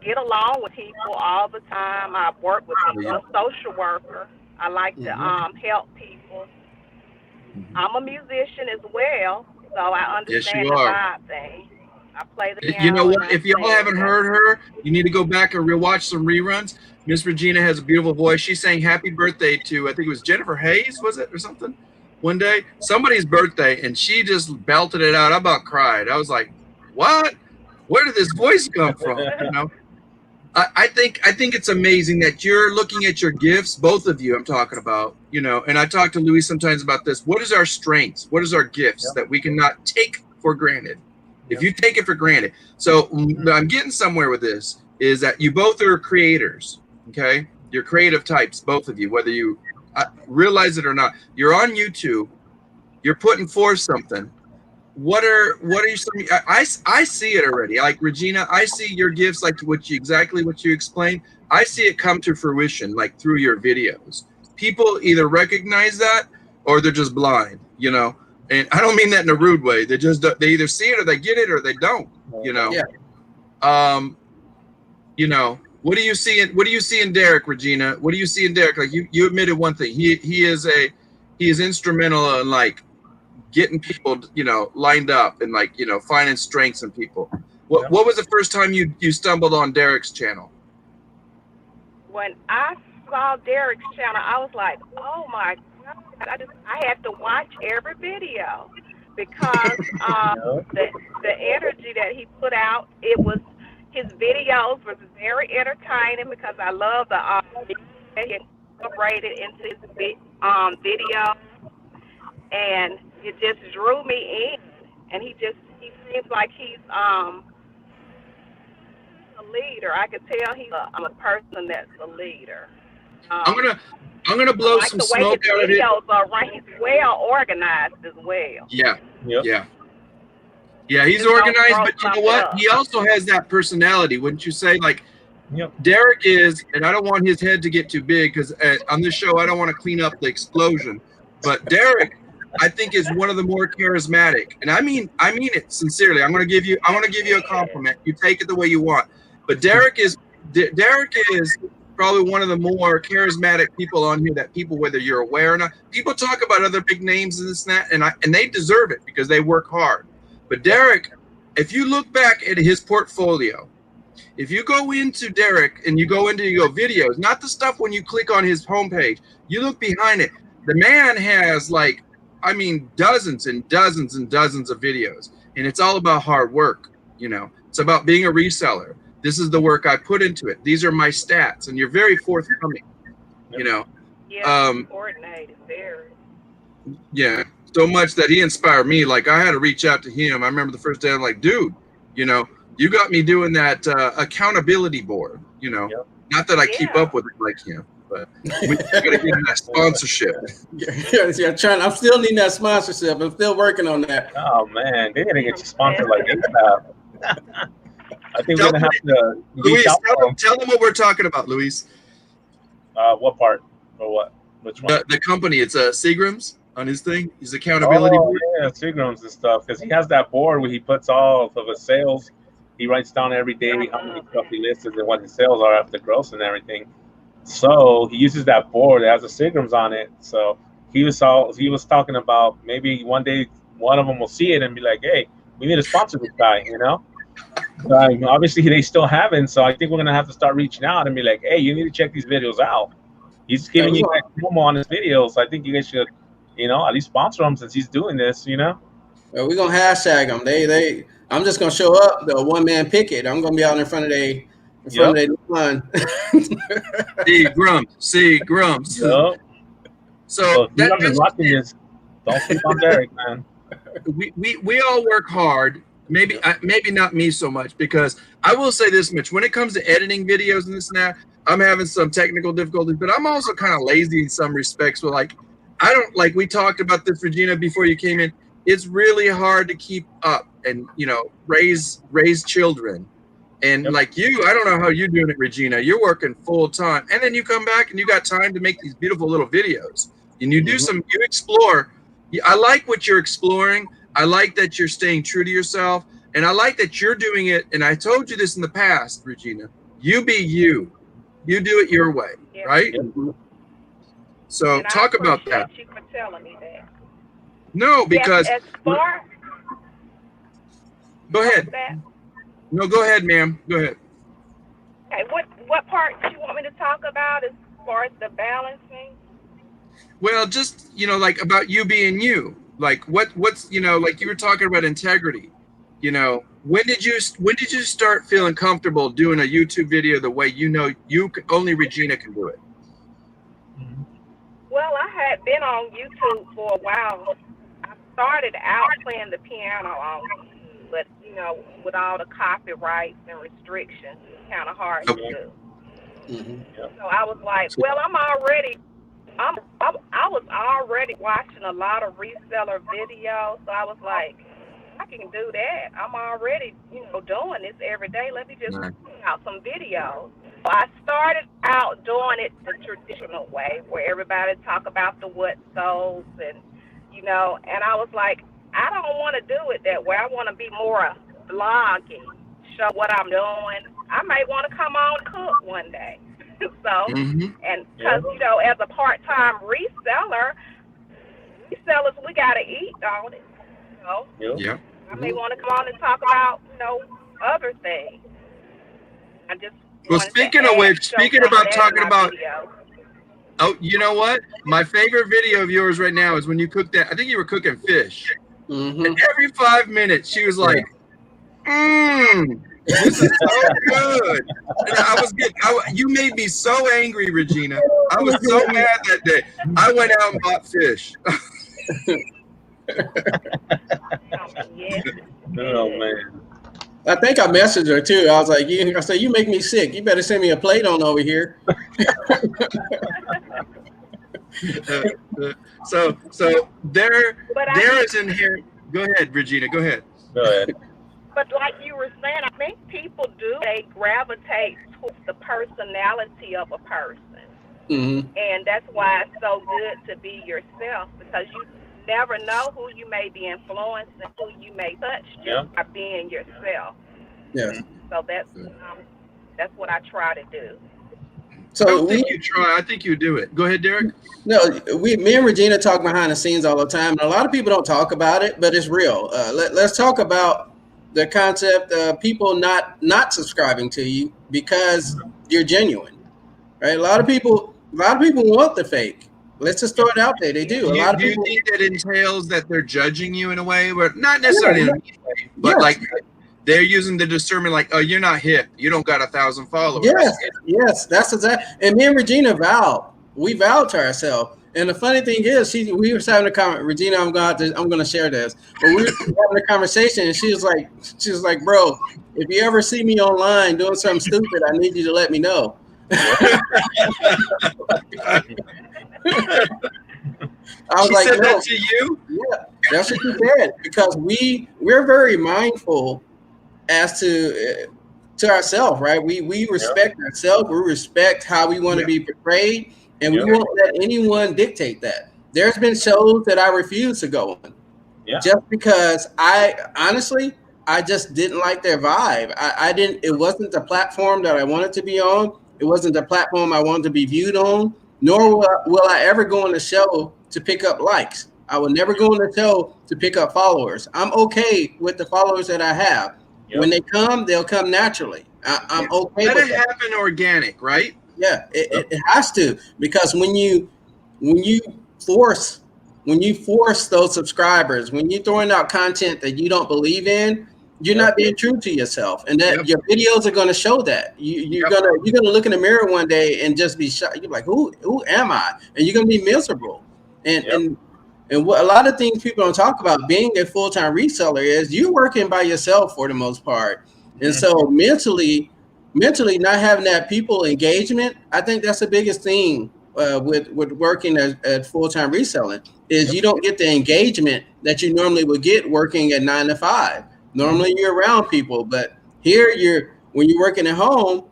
get along with people all the time. I work with people. I'm a social worker. I like to help people. I'm a musician as well, so I understand the vibe thing. I play the piano. You know what? and I If y'all sing. haven't heard her, you need to go back and rewatch some reruns. Miss Regina has a beautiful voice. She sang happy birthday to, I think it was Jennifer Hayes, was it, or something? One day, somebody's birthday, and she just belted it out. I about cried. I was like, what? Where did this voice come from? You know? I think it's amazing that you're looking at your gifts, both of you I'm talking about, you know, and I talk to Louis sometimes about this. What is our strengths? What is our gifts that we cannot take for granted? If you take it for granted. So I'm getting somewhere with this is that you both are creators, okay? You're creative types, both of you, whether you realize it or not. You're on YouTube. You're putting forth something. What are you? I see it already. Like Regina, I see your gifts, like exactly what you explained. I see it come to fruition, like through your videos. People either recognize that or they're just blind, you know. And I don't mean that in a rude way. They either see it or they get it or they don't, you know. Yeah. You know, what do you see in Derek, Regina? What do you see in Derek? Like you admitted one thing. He is instrumental in like getting people, you know, lined up and like, you know, finding strengths in people. What was the first time you stumbled on Derek's channel? When I saw Derek's channel, I was like, oh my God, I had to watch every video because the energy that he put out, his videos was very entertaining because I love the that he incorporated into his video, and it just drew me in. And he seems like he's a leader. I could tell he's a person that's a leader. I'm gonna blow like some the way smoke his out of it. videos are he's well organized as well. Yeah. He's Just don't organized, throw but you know something what? up. He also has that personality, wouldn't you say? Like, Derek is, and I don't want his head to get too big because on this show I don't want to clean up the explosion. But Derek, I think, is one of the more charismatic, and I mean it sincerely. I want to give you a compliment. You take it the way you want. But Derek is probably one of the more charismatic people on here that people, whether you're aware or not, people talk about other big names and this and that, and they deserve it because they work hard. But Derek, if you look back at his portfolio, if you go into Derek and you go videos, not the stuff when you click on his homepage, you look behind it. The man has like, I mean, dozens and dozens and dozens of videos, and it's all about hard work. You know, it's about being a reseller. This is the work I put into it. These are my stats, and you're very forthcoming. You know, Coordinated, very. Yeah, so much that he inspired me. Like I had to reach out to him. I remember the first day. I'm like, dude, you know, you got me doing that accountability board. You know, not that I keep up with it like him, but we got to get that sponsorship. I'm still needing that sponsorship. I'm still working on that. Oh man, they're gonna get you sponsored like ASAP. I think we're gonna have to. Luis, tell them what we're talking about, Luis. What part or what? Which one? The company. It's Seagram's on his thing. His accountability board. Yeah, Seagram's and stuff. Because he has that board where he puts all of his sales. He writes down every day how many stuff he listed and what his sales are after gross and everything. So he uses that board. It has the Seagram's on it. So he was talking about maybe one day one of them will see it and be like, "Hey, we need to sponsor this guy," you know. Obviously, they still haven't. So I think we're gonna have to start reaching out and be like, "Hey, you need to check these videos out." He's giving you guys promo on his videos. So I think you guys should, you know, at least sponsor him since he's doing this. You know. We're gonna hashtag them. I'm just gonna show up the one man picket. I'm gonna be out in front of their line. See Grumps. Yep. So that's watching this. Don't sleep on Derek, man. We all work hard. Maybe not me so much, because I will say this much: when it comes to editing videos and this and that, I'm having some technical difficulties, but I'm also kind of lazy in some respects. But like, I don't like, we talked about this, Regina, before you came in. It's really hard to keep up and, you know, raise children. And like you, I don't know how you're doing it, Regina. You're working full time, and then you come back and you got time to make these beautiful little videos. And you do you explore. I like what you're exploring. I like that you're staying true to yourself, and I like that you're doing it. And I told you this in the past, Regina. You be you. You do it your way, right? So and talk about that. You for telling me that. No, because go ahead. No, go ahead, ma'am. Go ahead. Okay, what part do you want me to talk about as far as the balancing? Well, just, like about you being you. Like what's, like you were talking about integrity. When did you start feeling comfortable doing a YouTube video the way only Regina can do it? Well, I had been on YouTube for a while. I started out playing the piano on YouTube, but with all the copyrights and restrictions, it's kind of hard to do. Mm-hmm. So I was like, well, I was already watching a lot of reseller videos, so I was like, I can do that. I'm already, doing this every day. Let me just put out some videos. So I started out doing it the traditional way, where everybody talk about the what souls and, and I was like, I don't want to do it that way. I want to be more vlogging, show what I'm doing. I may want to come on and cook one day. So, and because, as a part-time resellers, we got to eat, don't it? Yeah. I may want to come on and talk about, other things. I just speaking about talking about videos. Oh, you know what? My favorite video of yours right now is when you cooked that. I think you were cooking fish. And every 5 minutes, she was like, this is so good. And you made me so angry, Regina. I was so mad that day. I went out and bought fish. Oh, man. I think I messaged her too. I was like, I said, you make me sick. You better send me a plate on over here. So there is inherent. Go ahead, Regina. Go ahead. Go ahead. But like you were saying, I think people they gravitate towards the personality of a person. And that's why it's so good to be yourself, because you never know who you may be influencing, who you may touch just by being yourself. Yes. So that's what I try to do. So I think you do it. Go ahead, Derek. No, me and Regina talk behind the scenes all the time, and a lot of people don't talk about it, but it's real. Let's talk about the concept of people not subscribing to you because you're genuine, right? A lot of people want the fake. Let's just throw it out there. They do. Do you think that entails that they're judging you in a way, but not necessarily in a mean way, but like they're using the discernment, like, oh, you're not hip. You don't got 1,000 followers. Yes, that's exactly. And me and Regina we vowed to ourselves. And the funny thing is, we were having a comment. Regina, I'm gonna share this. But we were having a conversation, and she was like, bro, if you ever see me online doing something stupid, I need you to let me know. I was she like, said that to you? Yeah, that's what she said, because we're very mindful as to ourselves, right? We respect ourselves. We respect how we want to be portrayed, and we won't let anyone dictate that. There's been shows that I refuse to go on, just because I just didn't like their vibe. It wasn't the platform that I wanted to be on. It wasn't the platform I wanted to be viewed on. Nor will I ever go on the show to pick up likes. I will never go on the show to pick up followers. I'm okay with the followers that I have. When they come, they'll come naturally. I'm okay with that. Let it happen organic, right? Yeah, it has to, because when you force those subscribers, when you're throwing out content that you don't believe in, you're not being true to yourself, and that your videos are going to show that. You're gonna look in the mirror one day and just be shocked. You're like, who am I? And you're gonna be miserable. And what a lot of things people don't talk about, being a full-time reseller, is you're working by yourself for the most part. And so mentally not having that people engagement, I think that's the biggest thing with working at full-time reselling, is you don't get the engagement that you normally would get working at 9 to 5. Normally you're around people, but here when you're working at home,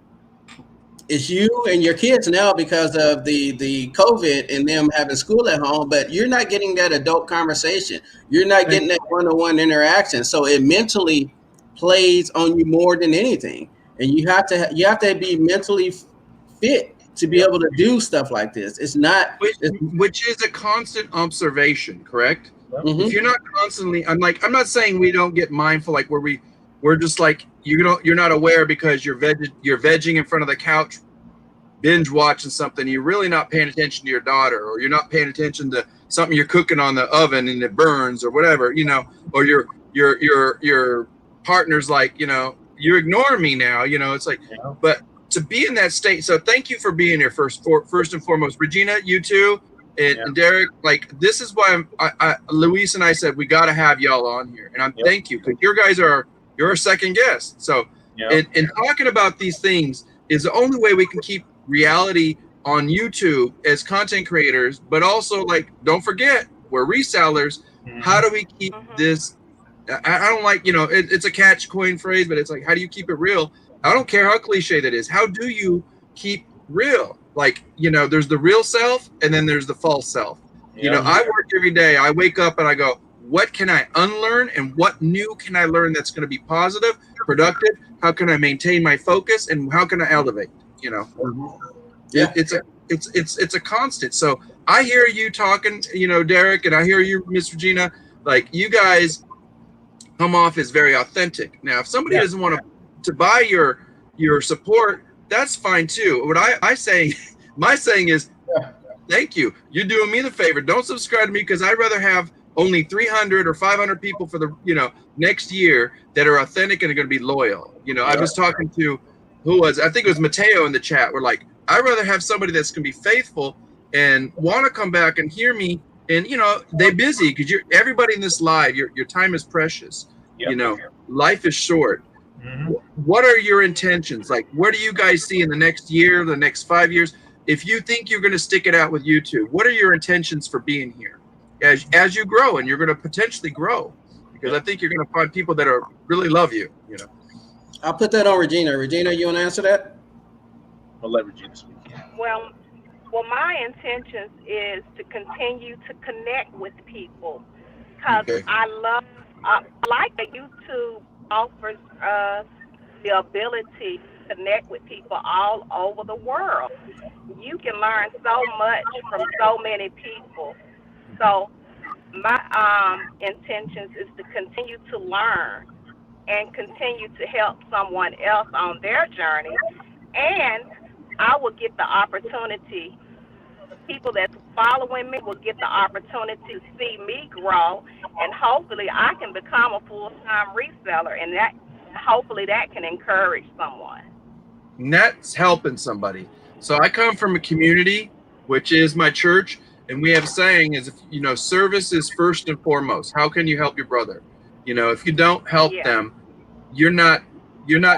it's you and your kids now because of the COVID and them having school at home, but you're not getting that adult conversation. You're not getting that one-on-one interaction. So it mentally plays on you more than anything. And you have to be mentally fit to be able to do stuff like this. It's not, which is a constant observation, correct? If you're not constantly, I'm not saying we don't get mindful, like where we we're just like, you're not aware because you're vegging in front of the couch, binge watching something. You're really not paying attention to your daughter, or you're not paying attention to something you're cooking on the oven and it burns or whatever, you know, or your partner's like, you know, you're ignoring me now, you know. It's like, Yeah. but to be in that state. So thank you for being here first and foremost. Regina, you too, and Derek, like, this is why Luis and I said we got to have y'all on here, and thank you, because your guys are your second guest. So and talking about these things is the only way we can keep reality on YouTube as content creators, but also, like, don't forget, we're resellers. How do we keep this? I don't like, you know, it's a catch coin phrase, but it's like, how do you keep it real? I don't care how cliche that is. How do you keep real? Like, you know, there's the real self and then there's the false self. You know, I work every day. I wake up and I go, what can I unlearn and what new can I learn that's going to be positive, productive? How can I maintain my focus and how can I elevate? You know, it's a constant. So I hear you talking, you know, Derek, and I hear you, Miss Regina. Like, you guys come off as very authentic. Now, if somebody doesn't want to buy your support, that's fine too. What my saying is, thank you. You're doing me the favor. Don't subscribe to me, because I'd rather have only 300 or 500 people for the, you know, next year that are authentic and are going to be loyal. You know, I was talking to, I think it was Mateo in the chat. We're like, I'd rather have somebody that's going to be faithful and want to come back and hear me. And, you know, they're busy, because everybody in this live, your time is precious. You know, life is short. What are your intentions? Like, what do you guys see in the next year, the next 5 years? If you think you're going to stick it out with YouTube, what are your intentions for being here as you grow? And you're going to potentially grow, because I think you're going to find people that are really love you, you know. I'll put that on Regina. Regina, you want to answer that? I'll let Regina speak. Well, my intentions is to continue to connect with people, because I like that YouTube offers us the ability to connect with people all over the world. You can learn so much from so many people. So my intentions is to continue to learn and continue to help someone else on their journey, and I will get the opportunity. People that's following me will get the opportunity to see me grow, and hopefully I can become a full-time reseller, and that hopefully that can encourage someone. And that's helping somebody. So I come from a community, which is my church, and we have a saying is, if, you know, service is first and foremost. How can you help your brother? You know, if you don't help them, you're not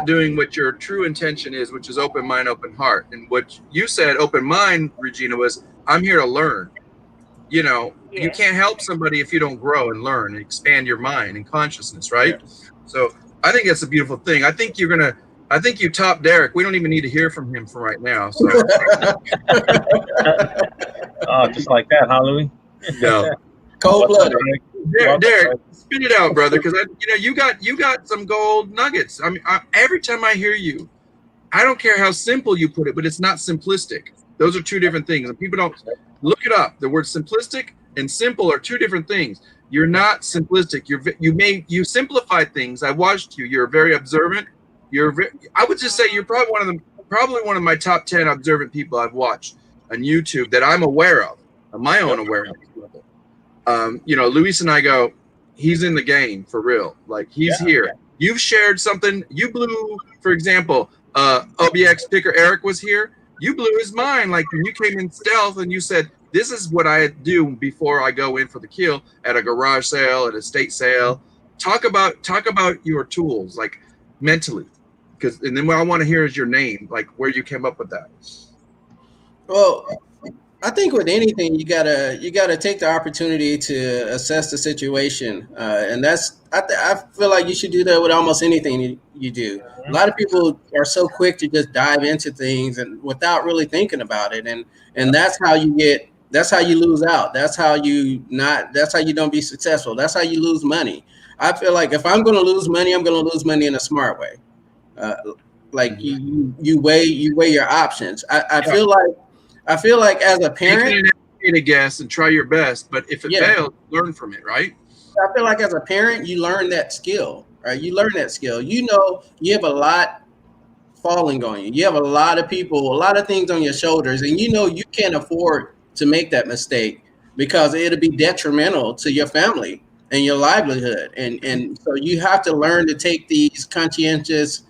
doing what your true intention is, which is open mind, open heart. And what you said, open mind, Regina, was, I'm here to learn. You know, you can't help somebody if you don't grow and learn and expand your mind and consciousness, right? So I think that's a beautiful thing. I think you top Derek. We don't even need to hear from him for right now. So just like that, huh, Louie? No. Cold-blooded. Derek, spit it out, brother, because you got some gold nuggets. I mean, every time I hear you, I don't care how simple you put it, but it's not simplistic. Those are two different things, and people don't look it up. The word simplistic and simple are two different things. You're not simplistic. You simplify things. I watched you. You're very observant. I would just say you're probably one of my top 10 observant people I've watched on YouTube that I'm aware of, on my own awareness level. You know, Luis and I go, he's in the game for real. Like, he's here. You've shared something. You blew, for example, OBX picker Eric was here. You blew his mind. Like, when you came in stealth and you said, this is what I do before I go in for the kill at a garage sale, at a estate sale. Talk about your tools, like, mentally. And then what I want to hear is your name, like, where you came up with that. Well, I think with anything, you gotta take the opportunity to assess the situation, and I feel like you should do that with almost anything you do. A lot of people are so quick to just dive into things and without really thinking about it, and that's how you lose out. That's how you don't be successful. That's how you lose money. I feel like if I'm going to lose money, I'm going to lose money in a smart way. Like you weigh your options. I feel like as a parent, you can a guess and try your best, but if it fails, learn from it, right? I feel like as a parent, you learn that skill. right? You learn that skill. You know, you have a lot falling on you. You have a lot of people, a lot of things on your shoulders, and you know you can't afford to make that mistake because it'll be detrimental to your family and your livelihood. And so you have to learn to take these conscientious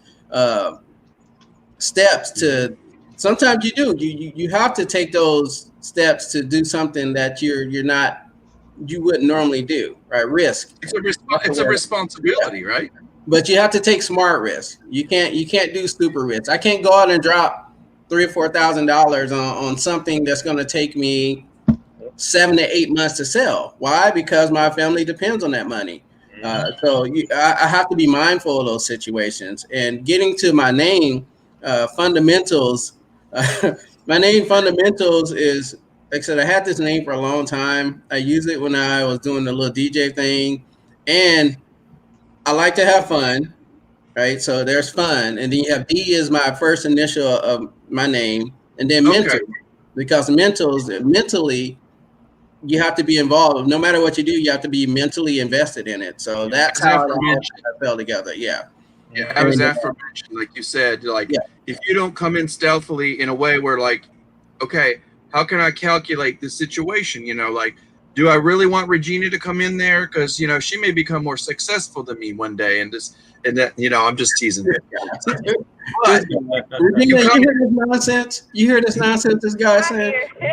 steps to. Sometimes you do. You have to take those steps to do something that you wouldn't normally do, right? Risk. It's a responsibility, right? But you have to take smart risks. You can't do stupid risks. I can't go out and drop $3,000 or $4,000 on something that's going to take me 7 to 8 months to sell. Why? Because my family depends on that money. So I have to be mindful of those situations. And getting to my name, Fundmentalz. My name Fundmentalz is, like I said, I had this name for a long time. I used it when I was doing the little DJ thing, and I like to have fun, right? So there's fun, and then you have D is my first initial of my name, and then mental, because mentally, you have to be involved. No matter what you do, you have to be mentally invested in it. So that's how I fell together. Yeah. Yeah, I was affirmation, like you said, like if you don't come in stealthily in a way where like, okay, how can I calculate the situation? You know, like, do I really want Regina to come in there? Because, you know, she may become more successful than me one day. And that, you know, I'm just teasing. But, Regina, you hear this nonsense? You hear this nonsense this guy's saying? We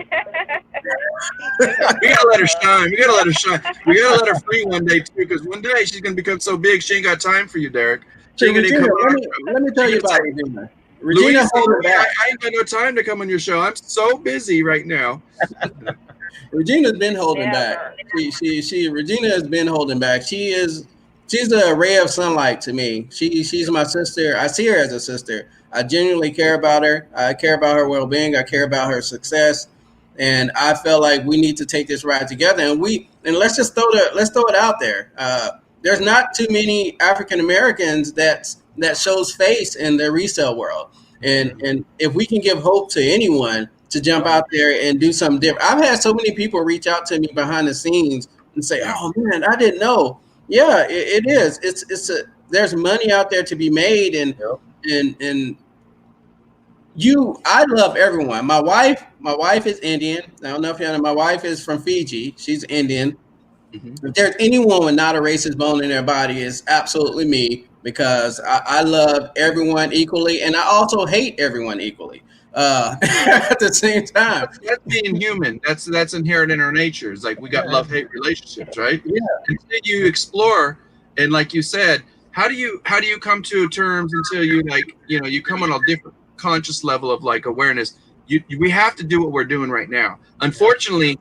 gotta let her shine. We gotta let her free one day too, because one day she's gonna become so big she ain't got time for you, Derek. Regina, let me tell you about Regina. Regina, I ain't got no time to come on your show. I'm so busy right now. Regina's been holding back. Regina has been holding back. She's a ray of sunlight to me. She's my sister. I see her as a sister. I genuinely care about her. I care about her well-being. I care about her success. And I felt like we need to take this ride together. And let's just throw it out there. There's not too many African Americans that shows face in the resale world. And if we can give hope to anyone to jump out there and do something different. I've had so many people reach out to me behind the sines and say, "Oh man, I didn't know." Yeah, it is. There's money out there to be made, and I love everyone. My wife is Indian. I don't know if you know. My wife is from Fiji. She's Indian. If there's anyone with not a racist bone in their body, it's absolutely me, because I love everyone equally, and I also hate everyone equally at the same time. That's being human. That's inherent in our nature. It's like we got love-hate relationships, right? Yeah. And then you explore, and like you said, how do you come to terms until you you come on a different conscious level of like awareness? We have to do what we're doing right now. Unfortunately.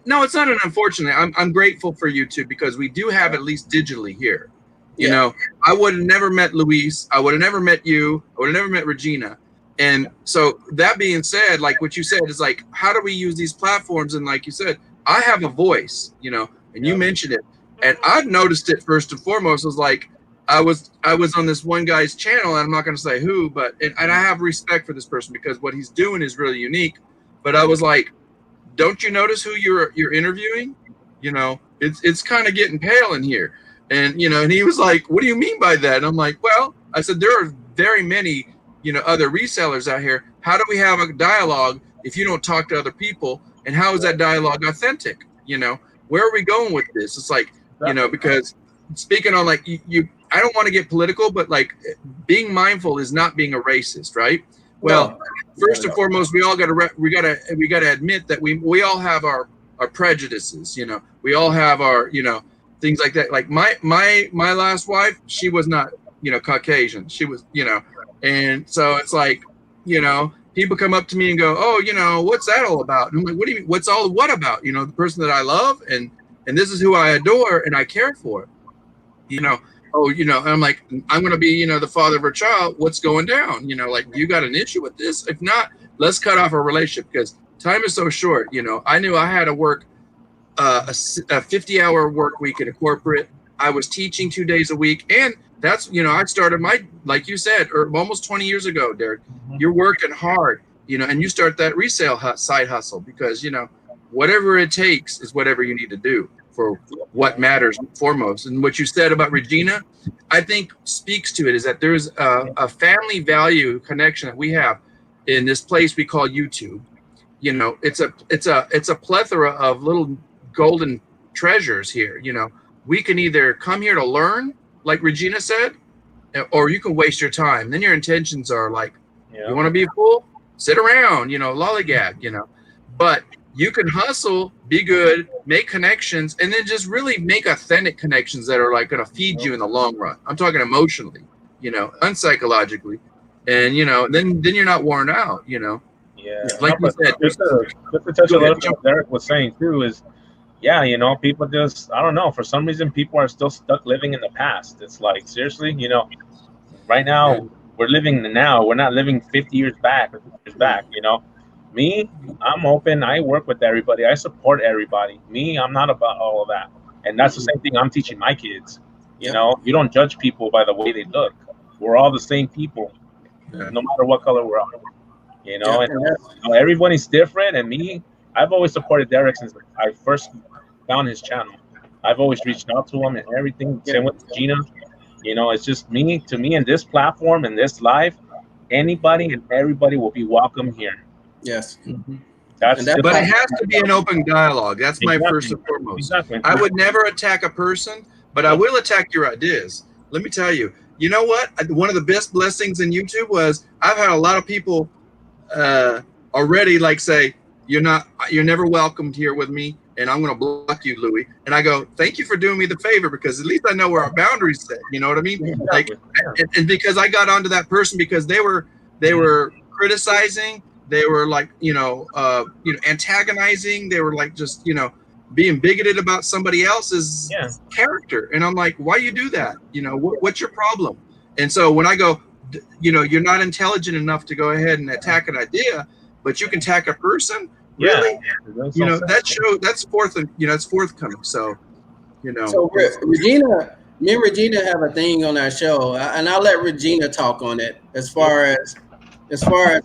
No, it's not an unfortunate. I'm grateful for you two, because we do have at least digitally here. You know, I would have never met Luis. I would have never met you. I would have never met Regina. And so that being said, like what you said is like, how do we use these platforms? And like you said, I have a voice, you know, and you mentioned it. And I've noticed it first and foremost was like, I was on this one guy's channel, and I'm not going to say who, but and I have respect for this person because what he's doing is really unique. But I was like, don't you notice who you're interviewing? You know, it's kind of getting pale in here. And, you know, and he was like, what do you mean by that? And I'm like, well, I said, there are very many, you know, other resellers out here. How do we have a dialogue if you don't talk to other people? And how is that dialogue authentic? You know, where are we going with this? It's like, you know, because speaking on like I don't want to get political, but like being mindful is not being a racist, right? Well, first and foremost, we gotta admit that we all have our prejudices. You know, we all have our, you know, things like that. Like my last wife, she was not, you know, Caucasian. She was, you know, and so it's like, you know, people come up to me and go, oh, you know, what's that all about? And I'm like, what do you mean? What's all what about? You know, the person that I love and this is who I adore and I care for. You know. Oh, you know, and I'm like, I'm going to be, you know, the father of her child. What's going down? You know, like, you got an issue with this? If not, let's cut off our relationship, because time is so short. You know, I knew I had to work a 50-hour work week at a corporate. I was teaching 2 days a week. And that's, you know, I started like you said, almost 20 years ago, Derek. You're working hard, you know, and you start that resale side hustle because, you know, whatever it takes is whatever you need to do. for what matters foremost. And what you said about Regina, I think speaks to it, is that there's a family value connection that we have in this place we call YouTube. You know, it's a plethora of little golden treasures here. You know, we can either come here to learn, like Regina said, or you can waste your time. Then your intentions are like, you want to be a fool? Sit around, you know, lollygag, you know. But you can hustle, be good, make connections, and then just really make authentic connections that are like going to feed you in the long run. I'm talking emotionally, you know, unpsychologically. And, you know, then you're not worn out, you know. Yeah. Like you said. Just to touch a little bit what Derek was saying too is, yeah, you know, people just, I don't know, for some reason people are still stuck living in the past. It's like, seriously, you know, right now we're living the now. We're not living 50 years back or 50 years back, you know. Me, I'm open. I work with everybody. I support everybody. Me, I'm not about all of that. And that's the same thing I'm teaching my kids. You know, you don't judge people by the way they look. We're all the same people, no matter what color we're on. You know, and you know, everybody's different. And me, I've always supported Derek since I first found his channel. I've always reached out to him and everything. Same with Regina. You know, it's just me. To me, in this platform, in this life, anybody and everybody will be welcome here. Yes. But it has to be an open dialogue. That's my first and foremost. Exactly. I would never attack a person, but I will attack your ideas. Let me tell you. You know what? One of the best blessings in YouTube was I've had a lot of people already like say, you're never welcomed here with me, and I'm going to block you, Louie. And I go, thank you for doing me the favor, because at least I know where our boundaries sit. You know what I mean? Like, and because I got onto that person because they were criticizing, they were like, antagonizing. They were like just, being bigoted about somebody else's character. And I'm like, why you do that? What's your problem? And so when I go, you're not intelligent enough to go ahead and attack an idea, but you can attack a person. Really? That's forthcoming. So, So Regina, me and Regina have a thing on our show, and I'll let Regina talk on it as far as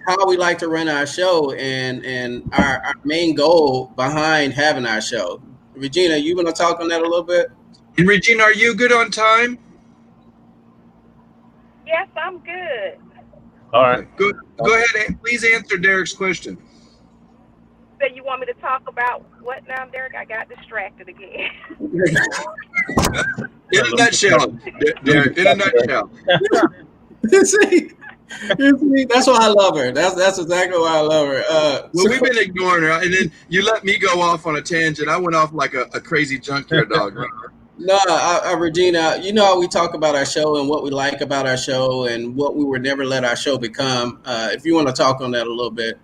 how we like to run our show and our main goal behind having our show. Regina, you want to talk on that a little bit? And Regina, are you good on time? Yes, I'm good. All right. Good. Go ahead and please answer Derek's question. So you want me to talk about what now, Derek? I got distracted again. In a nutshell, Derek, in a nutshell. See, that's why I love her. That's exactly why I love her. Well, we've been ignoring her, and then you let me go off on a tangent. I went off like a crazy junkyard dog. No, Regina, you know how we talk about our show and what we like about our show and what we would never let our show become. If you want to talk on that a little bit.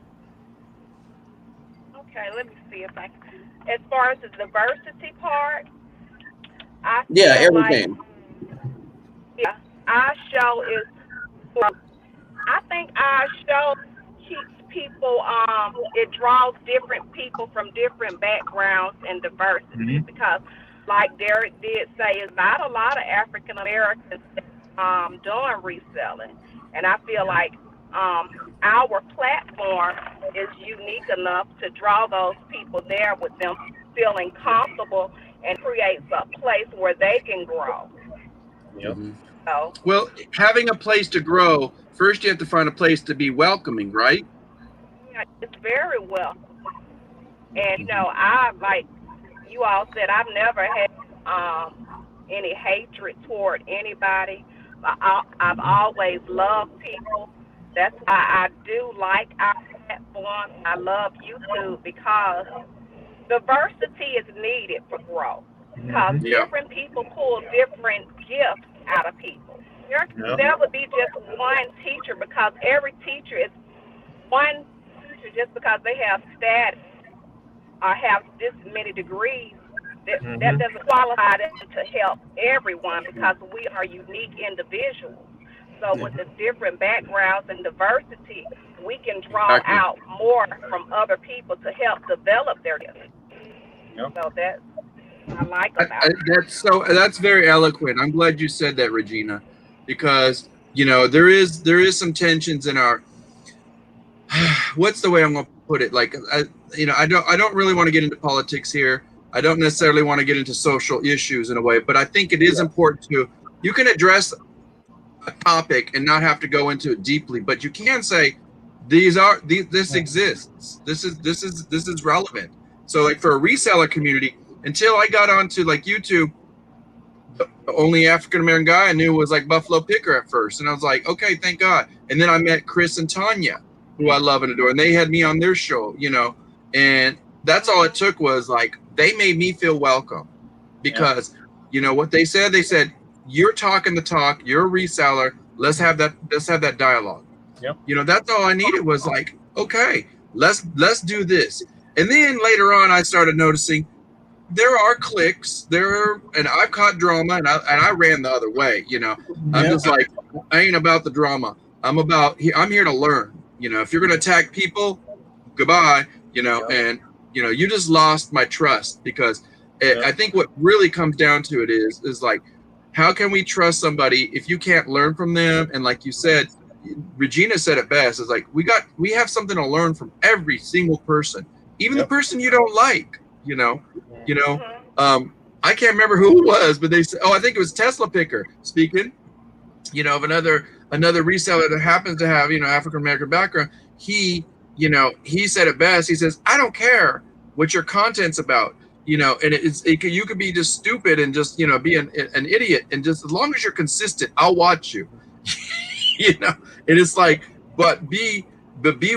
Okay, let me see if I can. As far as the diversity part, everything. Our show is. I think our show keeps people. It draws different people from different backgrounds and diversity because, like Derek did say, is not a lot of African Americans doing reselling, and I feel like our platform is unique enough to draw those people there with them feeling comfortable and creates a place where they can grow. Yep. So, well, having a place to grow, first you have to find a place to be welcoming, right? Yeah, it's very welcome. And, I, like you all said, I've never had any hatred toward anybody. I've always loved people. That's why I do like our platform. I love YouTube because diversity is needed for growth. Because different people pull different gifts out of people. There can never be just one teacher because every teacher is one teacher just because they have status or have this many degrees. That doesn't qualify them to help everyone because we are unique individuals. So with the different backgrounds and diversity, we can draw out more from other people to help develop their gifts. So that's what I like about it. That's very eloquent. I'm glad you said that, Regina, because there is some tensions in our. What's the way I'm going to put it? Like I don't really want to get into politics here. I don't necessarily want to get into social issues in a way, but I think it is important to, you can address a topic and not have to go into it deeply, but you can say, this exists. This is relevant. So like for a reseller community, until I got onto like YouTube, the only African-American guy I knew was like Buffalo Picker at first. And I was like, okay, thank God. And then I met Chris and Tanya, who I love and adore. And they had me on their show, you know, and that's all it took was like, they made me feel welcome because you know what they said? They said, you're talking the talk, you're a reseller. Let's have that dialogue. Yep. You know, that's all I needed was like, okay, let's do this. And then later on, I started noticing there are cliques there, and I've caught drama, and I ran the other way. You know, I'm just like, I ain't about the drama. I'm here to learn. You know, if you're going to attack people, goodbye. You know, and you know, you just lost my trust because I think what really comes down to it is like, how can we trust somebody if you can't learn from them? And like you said, Regina said it best. It's like we have something to learn from every single person, even the person you don't like. You know, I can't remember who it was, but they said, I think it was Tesla Picker speaking. You know, of another reseller that happens to have African American background. He said it best. He says, I don't care what your content's about. You know, and you could be just stupid and just be an idiot, and just as long as you're consistent, I'll watch you. You know, and it's like, but be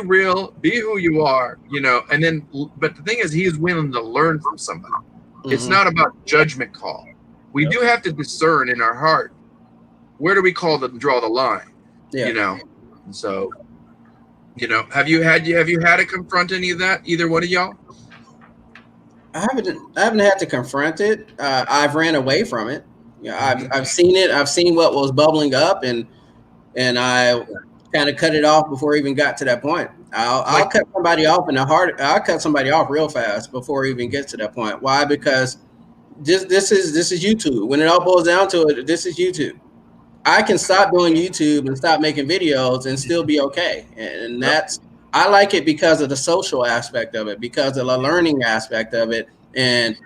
real, be who you are, and then, but the thing is, he's willing to learn from somebody. Mm-hmm. It's not about judgment call. We do have to discern in our heart, where do we draw the line? And so, have you had to confront any of that, either one of y'all? I haven't had to confront it. I've ran away from it. I've seen it. I've seen what was bubbling up, and I kind of cut it off before I even got to that point. I'll cut somebody off I'll cut somebody off real fast before it even gets to that point. Why? Because this is YouTube. When it all boils down to it, this is YouTube. I can stop doing YouTube and stop making videos and still be okay. And I like it because of the social aspect of it, because of the learning aspect of it. And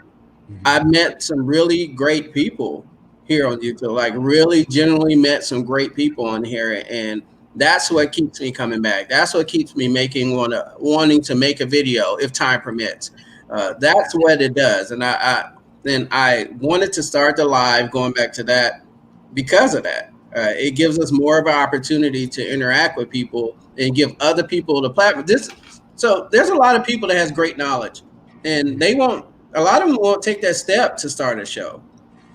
I've met some really great people here on YouTube, like really genuinely met some great people on here. And that's what keeps me coming back. That's what keeps me wanting to make a video if time permits. That's what it does. And I wanted to start the live, going back to that, because of that. It gives us more of an opportunity to interact with people and give other people the platform. So there's a lot of people that has great knowledge, and a lot of them won't take that step to start a show.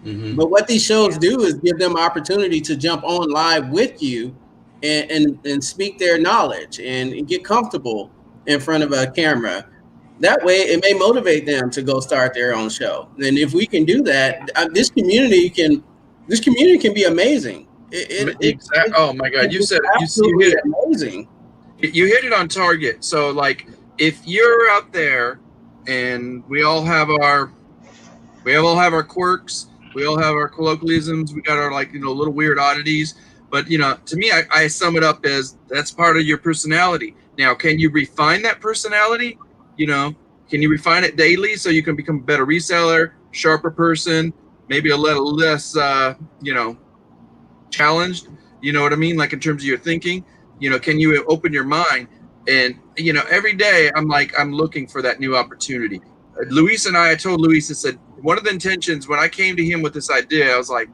Mm-hmm. But what these shows do is give them opportunity to jump on live with you and speak their knowledge and get comfortable in front of a camera. That way it may motivate them to go start their own show. And if we can do that, this community can be amazing. Exactly. Oh my God! You said you hit it. Amazing. You hit it on target. So like, if you're out there, and we all have our quirks, we all have our colloquialisms, we got our little weird oddities. But to me, I sum it up as that's part of your personality. Now, can you refine that personality? Can you refine it daily so you can become a better reseller, sharper person, maybe a little less, challenged, you know what I mean? Like in terms of your thinking, can you open your mind? And, every day I'm looking for that new opportunity. Luis and I told Luis, I said, one of the intentions when I came to him with this idea, I was like,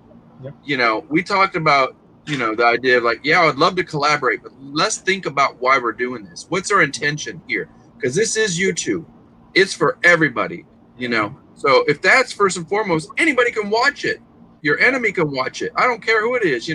we talked about, the idea of I would love to collaborate, but let's think about why we're doing this. What's our intention here? Because this is YouTube. It's for everybody, So if that's first and foremost, anybody can watch it. Your enemy can watch it. I don't care who it is,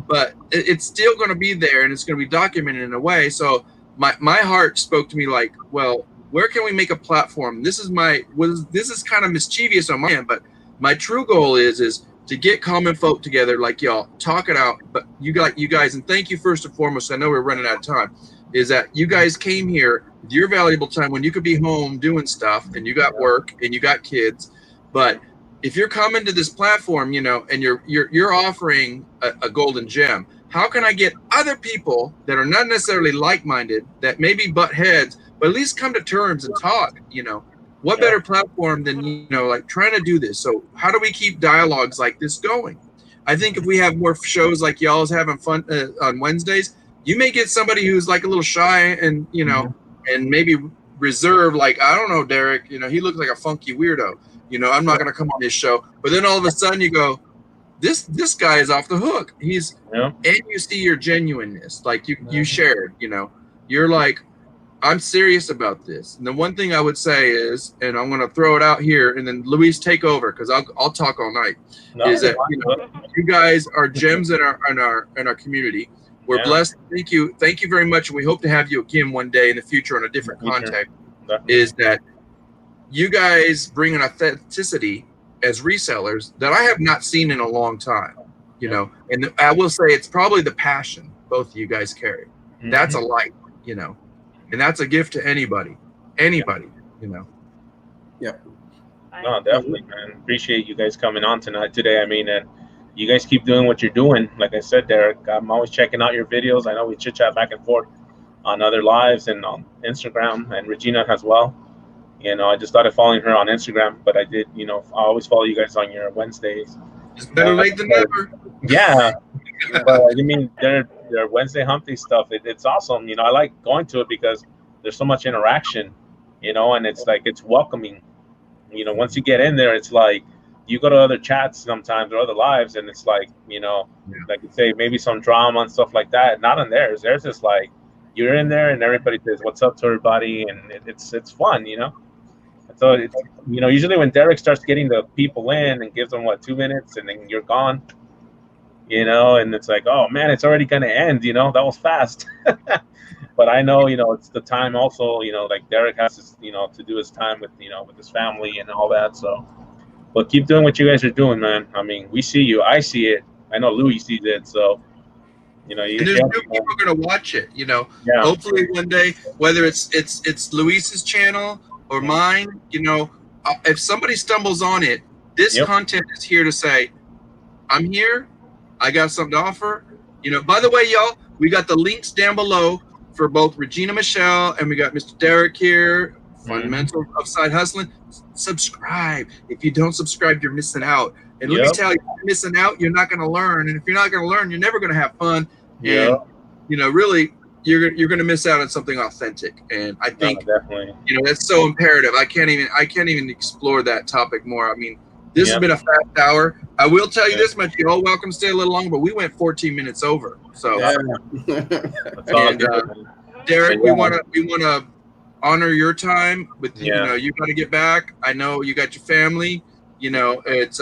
but it's still going to be there, and it's going to be documented in a way. So my heart spoke to me like, well, where can we make a platform? This is kind of mischievous on my end, but my true goal is to get common folk together like y'all, talk it out. But you guys, and thank you first and foremost. I know we're running out of time. Is that you guys came here with your valuable time when you could be home doing stuff, and you got work and you got kids, but if you're coming to this platform, and you're offering a golden gem, how can I get other people that are not necessarily like-minded, that maybe butt heads, but at least come to terms and talk, What better platform than, like trying to do this? So how do we keep dialogues like this going? I think if we have more shows like y'all's having fun on Wednesdays, you may get somebody who's like a little shy and, and maybe reserved, like, I don't know, Derek, he looks like a funky weirdo. I'm not going to come on this show. But then all of a sudden you go, this guy is off the hook. And you see your genuineness, like you shared, you're like, I'm serious about this. And the one thing I would say is, and I'm going to throw it out here, and then Luis take over because I'll talk all night. Is that you guys are gems in our community. We're blessed. Thank you very much, and we hope to have you again one day in the future on a different context. Is that you guys bring an authenticity as resellers that I have not seen in a long time. And I will say it's probably the passion both of you guys carry. That's a light. And that's a gift to anybody. Yep. No, definitely, man. Appreciate you guys coming on today. I mean, and you guys keep doing what you're doing. Like I said, Derek, I'm always checking out your videos. I know we chit chat back and forth on other lives and on Instagram, and Regina as well. I just started following her on Instagram, but I did, I always follow you guys on your Wednesdays. It's better late than never. Yeah. But I mean, their Wednesday hump day stuff, it's awesome. I like going to it because there's so much interaction, and it's like, it's welcoming. Once you get in there, it's like you go to other chats sometimes or other lives, and it's like, like you say, maybe some drama and stuff like that. Not on theirs. Theirs is like you're in there and everybody says what's up to everybody, and it's fun, So it's, usually when Derek starts getting the people in and gives them 2 minutes and then you're gone. And it's like, oh man, it's already gonna end. That was fast. But I know, it's the time also. Like Derek has to do his time with with his family and all that. So, but keep doing what you guys are doing, man. I mean, we see you. I see it. I know Louie sees it. So, and there's new people gonna watch it. Hopefully one day, whether it's Luis's channel or mine, if somebody stumbles on it, this content is here to say, I'm here. I got something to offer. By the way, y'all, we got the links down below for both Regina Michelle and we got Mr. Derek here, Fundmentalz of Side Hustling. Subscribe. If you don't subscribe, you're missing out. And let me tell you, if you're missing out, you're not going to learn. And if you're not going to learn, you're never going to have fun. And, really, you're going to miss out on something authentic. And I think, that's so imperative. I can't even explore that topic more. I mean, this has been a fast hour. I will tell you this much: you're all welcome to stay a little longer, but we went 14 minutes over. So, and, Derek, we want to honor your time. With you got to get back. I know you got your family. It's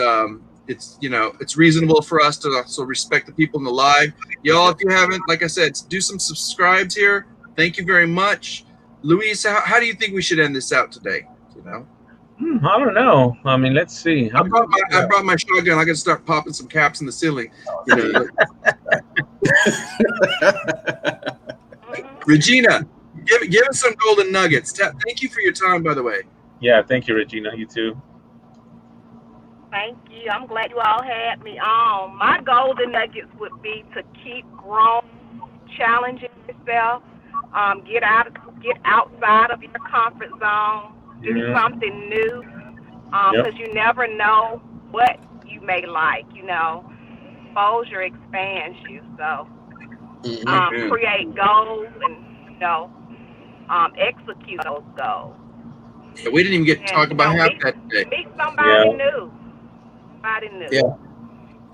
reasonable for us to also respect the people in the live. Y'all, if you haven't, like I said, do some subscribes here. Thank you very much, Luis. How do you think we should end this out today? I don't know. I mean, let's see. I brought my shotgun. I got to start popping some caps in the ceiling. Regina, give us some golden nuggets. Thank you for your time, by the way. Yeah, thank you, Regina. You too. Thank you. I'm glad you all had me on. My golden nuggets would be to keep growing, challenging yourself, get outside of your comfort zone. Do something new, because you never know what you may like. Exposure expands you. So, create goals and execute those goals. Yeah, we didn't even get to talk about half that today. Meet somebody new. Yeah.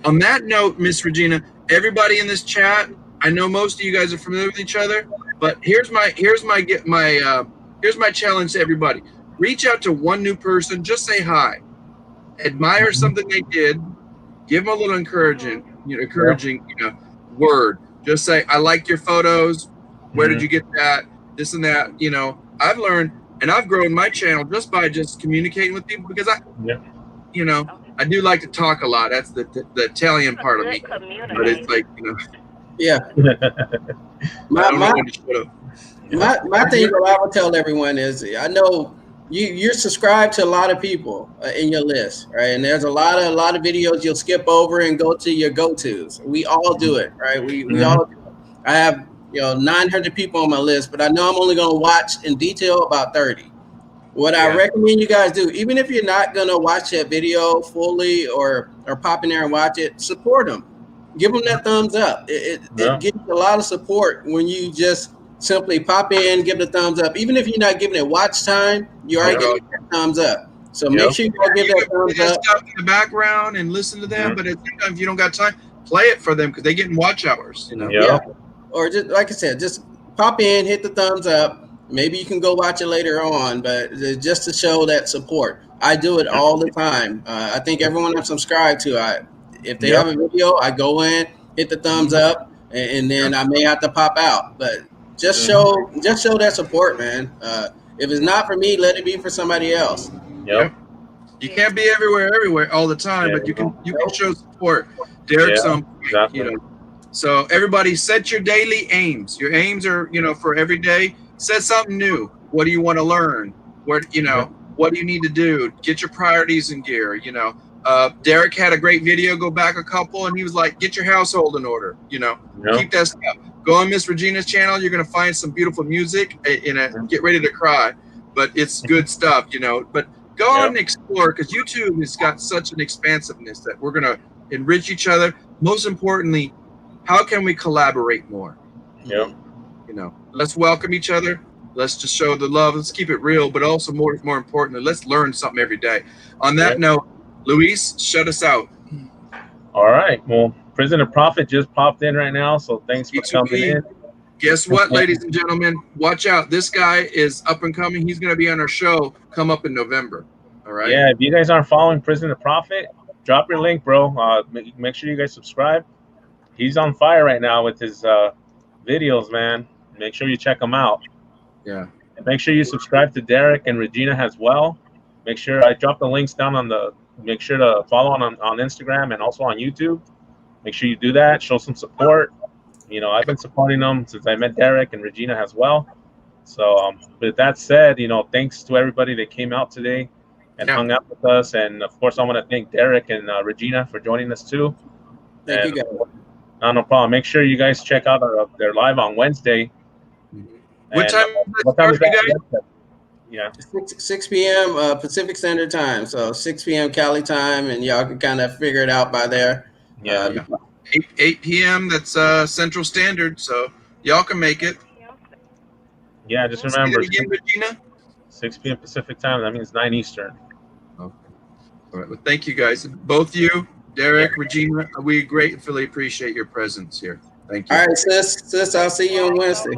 On that note, Miss Regina, everybody in this chat, I know most of you guys are familiar with each other, but here's my challenge to everybody. Reach out to one new person. Just say hi. Admire something they did. Give them a little encouraging word. Just say, I liked your photos. Where did you get that? This and that. I've learned and I've grown my channel just by communicating with people because I do like to talk a lot. That's the Italian part of me. But it's like, My thing that I would tell everyone is, I know you're subscribed to a lot of people in your list, right? And there's a lot of videos you'll skip over and go to your go-tos. We all do it, right? We all do it. I have 900 people on my list, but I know I'm only going to watch in detail about 30. What Yeah. I recommend you guys do, even if you're not gonna watch that video fully or pop in there and watch it, support them. Give them that thumbs up. Yeah. It gives a lot of support when you just simply pop in, give the thumbs up. Even if you're not giving it watch time, you are Yeah. getting that thumbs up. So Yeah. make sure you guys give You that can play thumbs that up. stuff in the background and listen to them, Mhm. but at the same time, if you don't got time, play it for them because they get in watch hours. You know. Yeah. Yeah. Or just like I said, just pop in, hit the thumbs up. Maybe you can go watch it later on, but just to show that support. I do it all the time. I think everyone I'm subscribed to, if they Yep. have a video, I go in, hit the thumbs up, and then I may have to pop out. But just show that support, man. If it's not for me, let it be for somebody else. Yep. You can't be everywhere all the time, Yeah. but you can show support. Derek's Yeah, on point, exactly. you know. So everybody set your daily aims. Your aims are, for every day. Set something new. What do you want to learn? What do you need to do? Get your priorities in gear. Derek had a great video. Go back a couple, and he was like, "Get your household in order." Keep that stuff. Go on Miss Regina's channel. You're gonna find some beautiful music. Get ready to cry, but it's good stuff. But go on and explore because YouTube has got such an expansiveness that we're gonna enrich each other. Most importantly, how can we collaborate more? Yep. Let's welcome each other. Let's just show the love. Let's keep it real, but also more importantly, let's learn something every day. On that note, Luis, shut us out. All right. Well, Prisoner Prophet just popped in right now, so thanks for coming in. Guess what, ladies and gentlemen? Watch out. This guy is up and coming. He's going to be on our show come up in November. All right? Yeah, if you guys aren't following Prisoner Prophet, drop your link, bro. Make sure you guys subscribe. He's on fire right now with his videos, man. Make sure you check him out. Yeah. And make sure you subscribe to Derek and Regina as well. Make sure I drop the links down make sure to follow on Instagram and also on YouTube. Make sure you do that. Show some support. I've been supporting them since I met Derek and Regina as well. So with that said, thanks to everybody that came out today and hung out with us. And of course, I want to thank Derek and Regina for joining us too. Thank you, guys. No problem. Make sure you guys check out their live on Wednesday. What time is that? Yeah. 6 p.m. Pacific Standard Time. So 6 p.m. Cali time, and y'all can kind of figure it out by there. Yeah. 8 p.m. That's Central Standard, so y'all can make it. Yeah, just remember, Again, Regina? 6 p.m. Pacific time. That means 9 Eastern. Okay. All right. Well, thank you guys, both you, Derek, Regina. We gratefully appreciate your presence here. Thank you. All right, sis. I'll see you on Wednesday.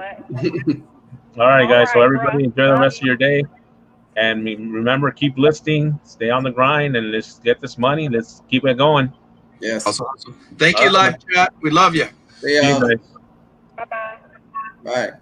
All right, guys. So All right, everybody enjoy the rest of your day. And remember, keep listing, stay on the grind, and let's get this money. Let's keep it going. Yes. Awesome. Thank you, live chat. We love you. See y'all. See you guys. Bye-bye. Bye.